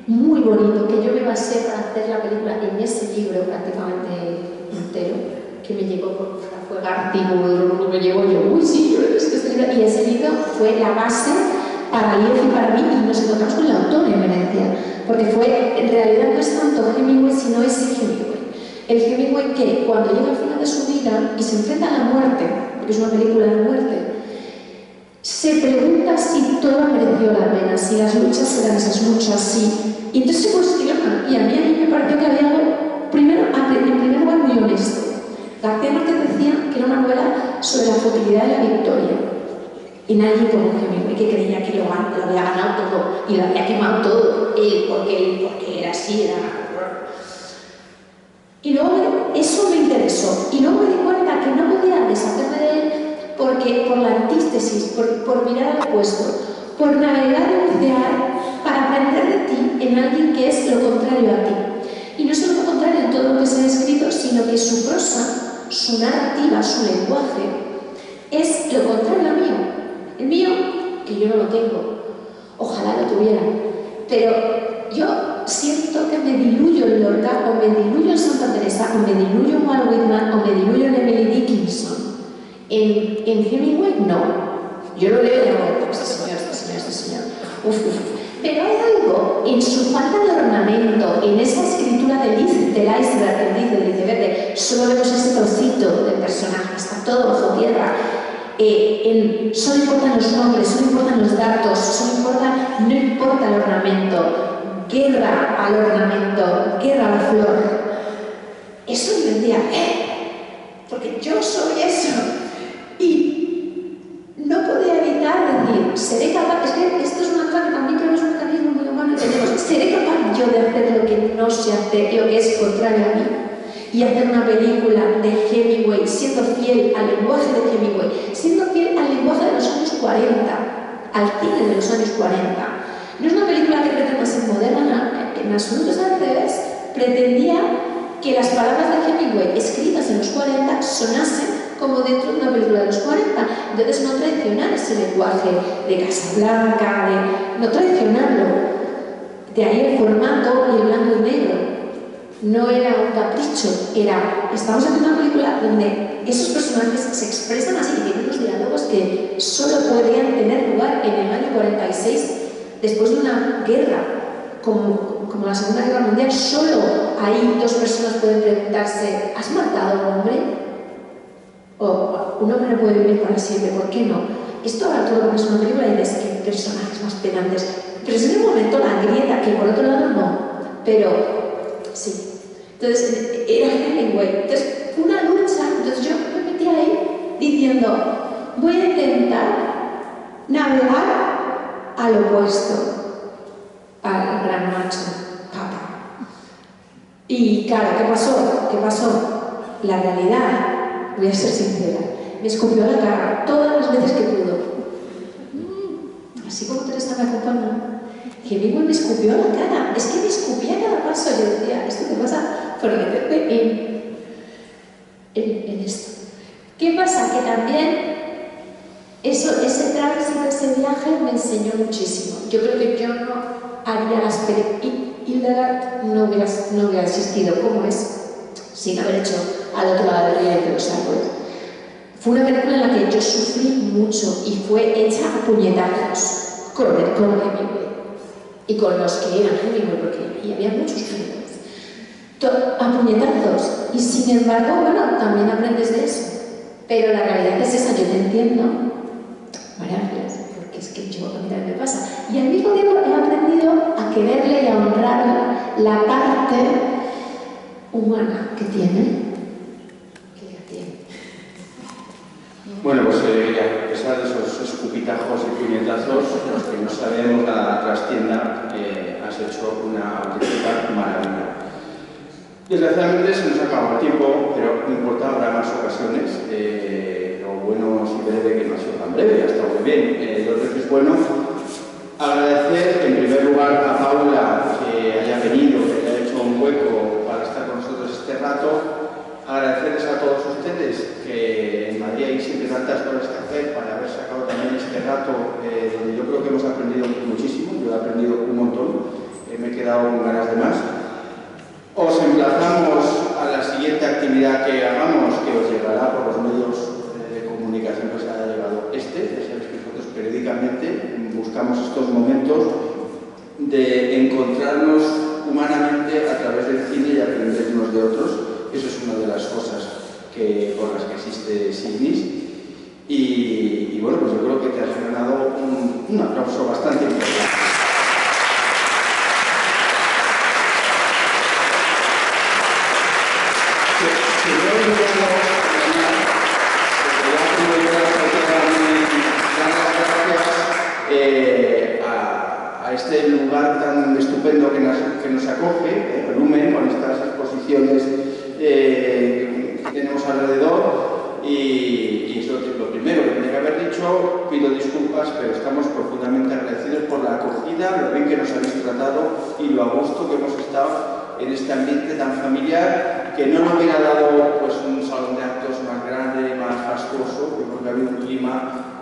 Muy bonito, que yo me basé para hacer la película en ese libro prácticamente entero, que me llegó por fue Gartigo, me llegó yo, uy sí, yo necesito este libro, y ese libro fue la base para Lier y para mí, y nos encontramos con el autor en Venecia, porque en realidad no es tanto Hemingway, sino ese Hemingway. El Hemingway que cuando llega al final de su vida y se enfrenta a la muerte, porque es una película de muerte, se pregunta si todo mereció la pena, si las luchas eran esas luchas, sí. Y entonces se cuestiona, y a mí me pareció que había algo, en primer lugar, muy honesto. García Márquez decía que una novela sobre la futilidad de la victoria. Y nadie como Hemingway, que creía que lo había ganado todo y lo había quemado todo él, porque era así, era... Y luego eso me interesó. Y luego me di cuenta que no podía deshacerme de él porque por la antítesis, por mirar al opuesto, por navegar y bucear para aprender de ti en alguien que es lo contrario a ti. Y no solo lo contrario en todo lo que se ha escrito, sino que su prosa, su narrativa, su lenguaje, es lo contrario al mío. El mío, que yo no lo tengo, ojalá lo tuviera, pero yo siento que me diluyo en Lorca, o me diluyo en Santa Teresa, o me diluyo en Walt Whitman, o me diluyo en Emily Dickinson. En Hemingway, no. Yo lo leo y digo, este señor. Uf. Pero hay algo en su falta de ornamento, en esa escritura del iceberg, del iceberg, solo vemos ese trocito del personaje, está todo bajo tierra. Solo importan los nombres, solo importan los datos, no importa el ornamento. Guerra al ornamento, guerra a la flor. Eso me decía, porque yo soy eso. Y no podía evitar decir, seré capaz, es que esto es una cosa que también creo que es un mecanismo muy humano y tenemos, seré capaz yo de hacer lo que no se hace, lo que es contrario a mí. Y hacer una película de Hemingway, siendo fiel al lenguaje de Hemingway, siendo fiel al lenguaje de los años 40, al cine de los años 40. No es una película que pretenda ser moderna, en absoluto es al revés. Pretendía que las palabras de Hemingway escritas en los 40 sonasen como dentro de una película de los 40. Entonces no traicionar ese lenguaje de Casablanca, no traicionarlo. De ahí el formato y el blanco y negro. No era un capricho, estamos haciendo una película donde esos personajes se expresan así y tienen unos diálogos que solo podrían tener lugar en el año 46, después de una guerra, como la Segunda Guerra Mundial. Solo ahí dos personas pueden preguntarse, ¿has matado a un hombre? O un hombre no puede vivir para siempre, ¿por qué no? Esto ahora todo lo que es una película y ves que personajes más penantes. Pero es en un momento la grieta, que por otro lado no, pero sí. Entonces, era Hemingway. Entonces, fue una lucha. Entonces, yo me metí ahí diciendo, voy a intentar navegar al opuesto, al gran macho, Papa. Y claro, ¿qué pasó? La realidad, voy a ser sincera, me escupió la cara todas las veces que pudo. Así como Teresa me acompaña. Hemingway me escupió la cara, es que me escupía cada paso. Yo decía, ¿esto qué pasa? Por meterte en esto. ¿Qué pasa? Que también ese tránsito, ese viaje me enseñó muchísimo. Yo creo que yo no haría las películas. Hildegard no hubiera existido como es sin haber hecho Al otro lado del río entre los árboles. Fue una película en la que yo sufrí mucho y fue hecha a puñetazos con Hemingway. Y con los que eran Hemingway, porque y había muchos Hemingways. A puñetazos. Y sin embargo, bueno, también aprendes de eso. Pero la realidad es esa, yo te entiendo. Maravillas, porque es que a mí también me pasa. Y al mismo tiempo he aprendido a quererle y a honrar la parte humana que tiene. Bueno, pues a pesar de esos escupitajos y puñetazos, los que no sabemos la trastienda, has hecho una auténtica maravilla. Desgraciadamente se nos acaba el tiempo, pero no importa, habrá más ocasiones. Lo bueno es breve, que no ha sido tan breve, ya está muy bien. Lo que es bueno, agradecer en primer lugar a Paula que haya venido, que haya hecho un hueco para estar con nosotros este rato. Agradecerles a todos ustedes que en Madrid hay siempre tantas cosas que hacer para haber sacado también este rato donde yo creo que hemos aprendido muchísimo. Yo he aprendido un montón, me he quedado con ganas de más. Os emplazamos a la siguiente actividad que hagamos, que os llegará por los medios de comunicación que os haya llegado ya sabéis que nosotros periódicamente buscamos estos momentos de encontrarnos humanamente a través del cine y aprender unos de otros. Eso es una de las cosas por las que existe Signis. Y bueno, pues yo creo que te has ganado un aplauso bastante importante. estupendo que nos acoge, Lumen, con estas exposiciones que tenemos alrededor. Y eso es lo primero que tenía que haber dicho. Pido disculpas, pero estamos profundamente agradecidos por la acogida, lo bien que nos habéis tratado y lo a gusto que hemos estado en este ambiente tan familiar, que no nos hubiera dado pues, un salón de actos más grande, más fastuoso. Yo creo que ha habido un clima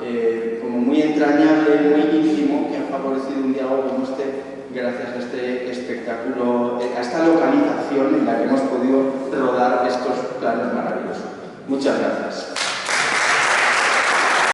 como muy entrañable, muy íntimo, que ha favorecido un diálogo como este, gracias a este espectáculo, a esta localización en la que hemos podido rodar estos planos maravillosos. Muchas gracias.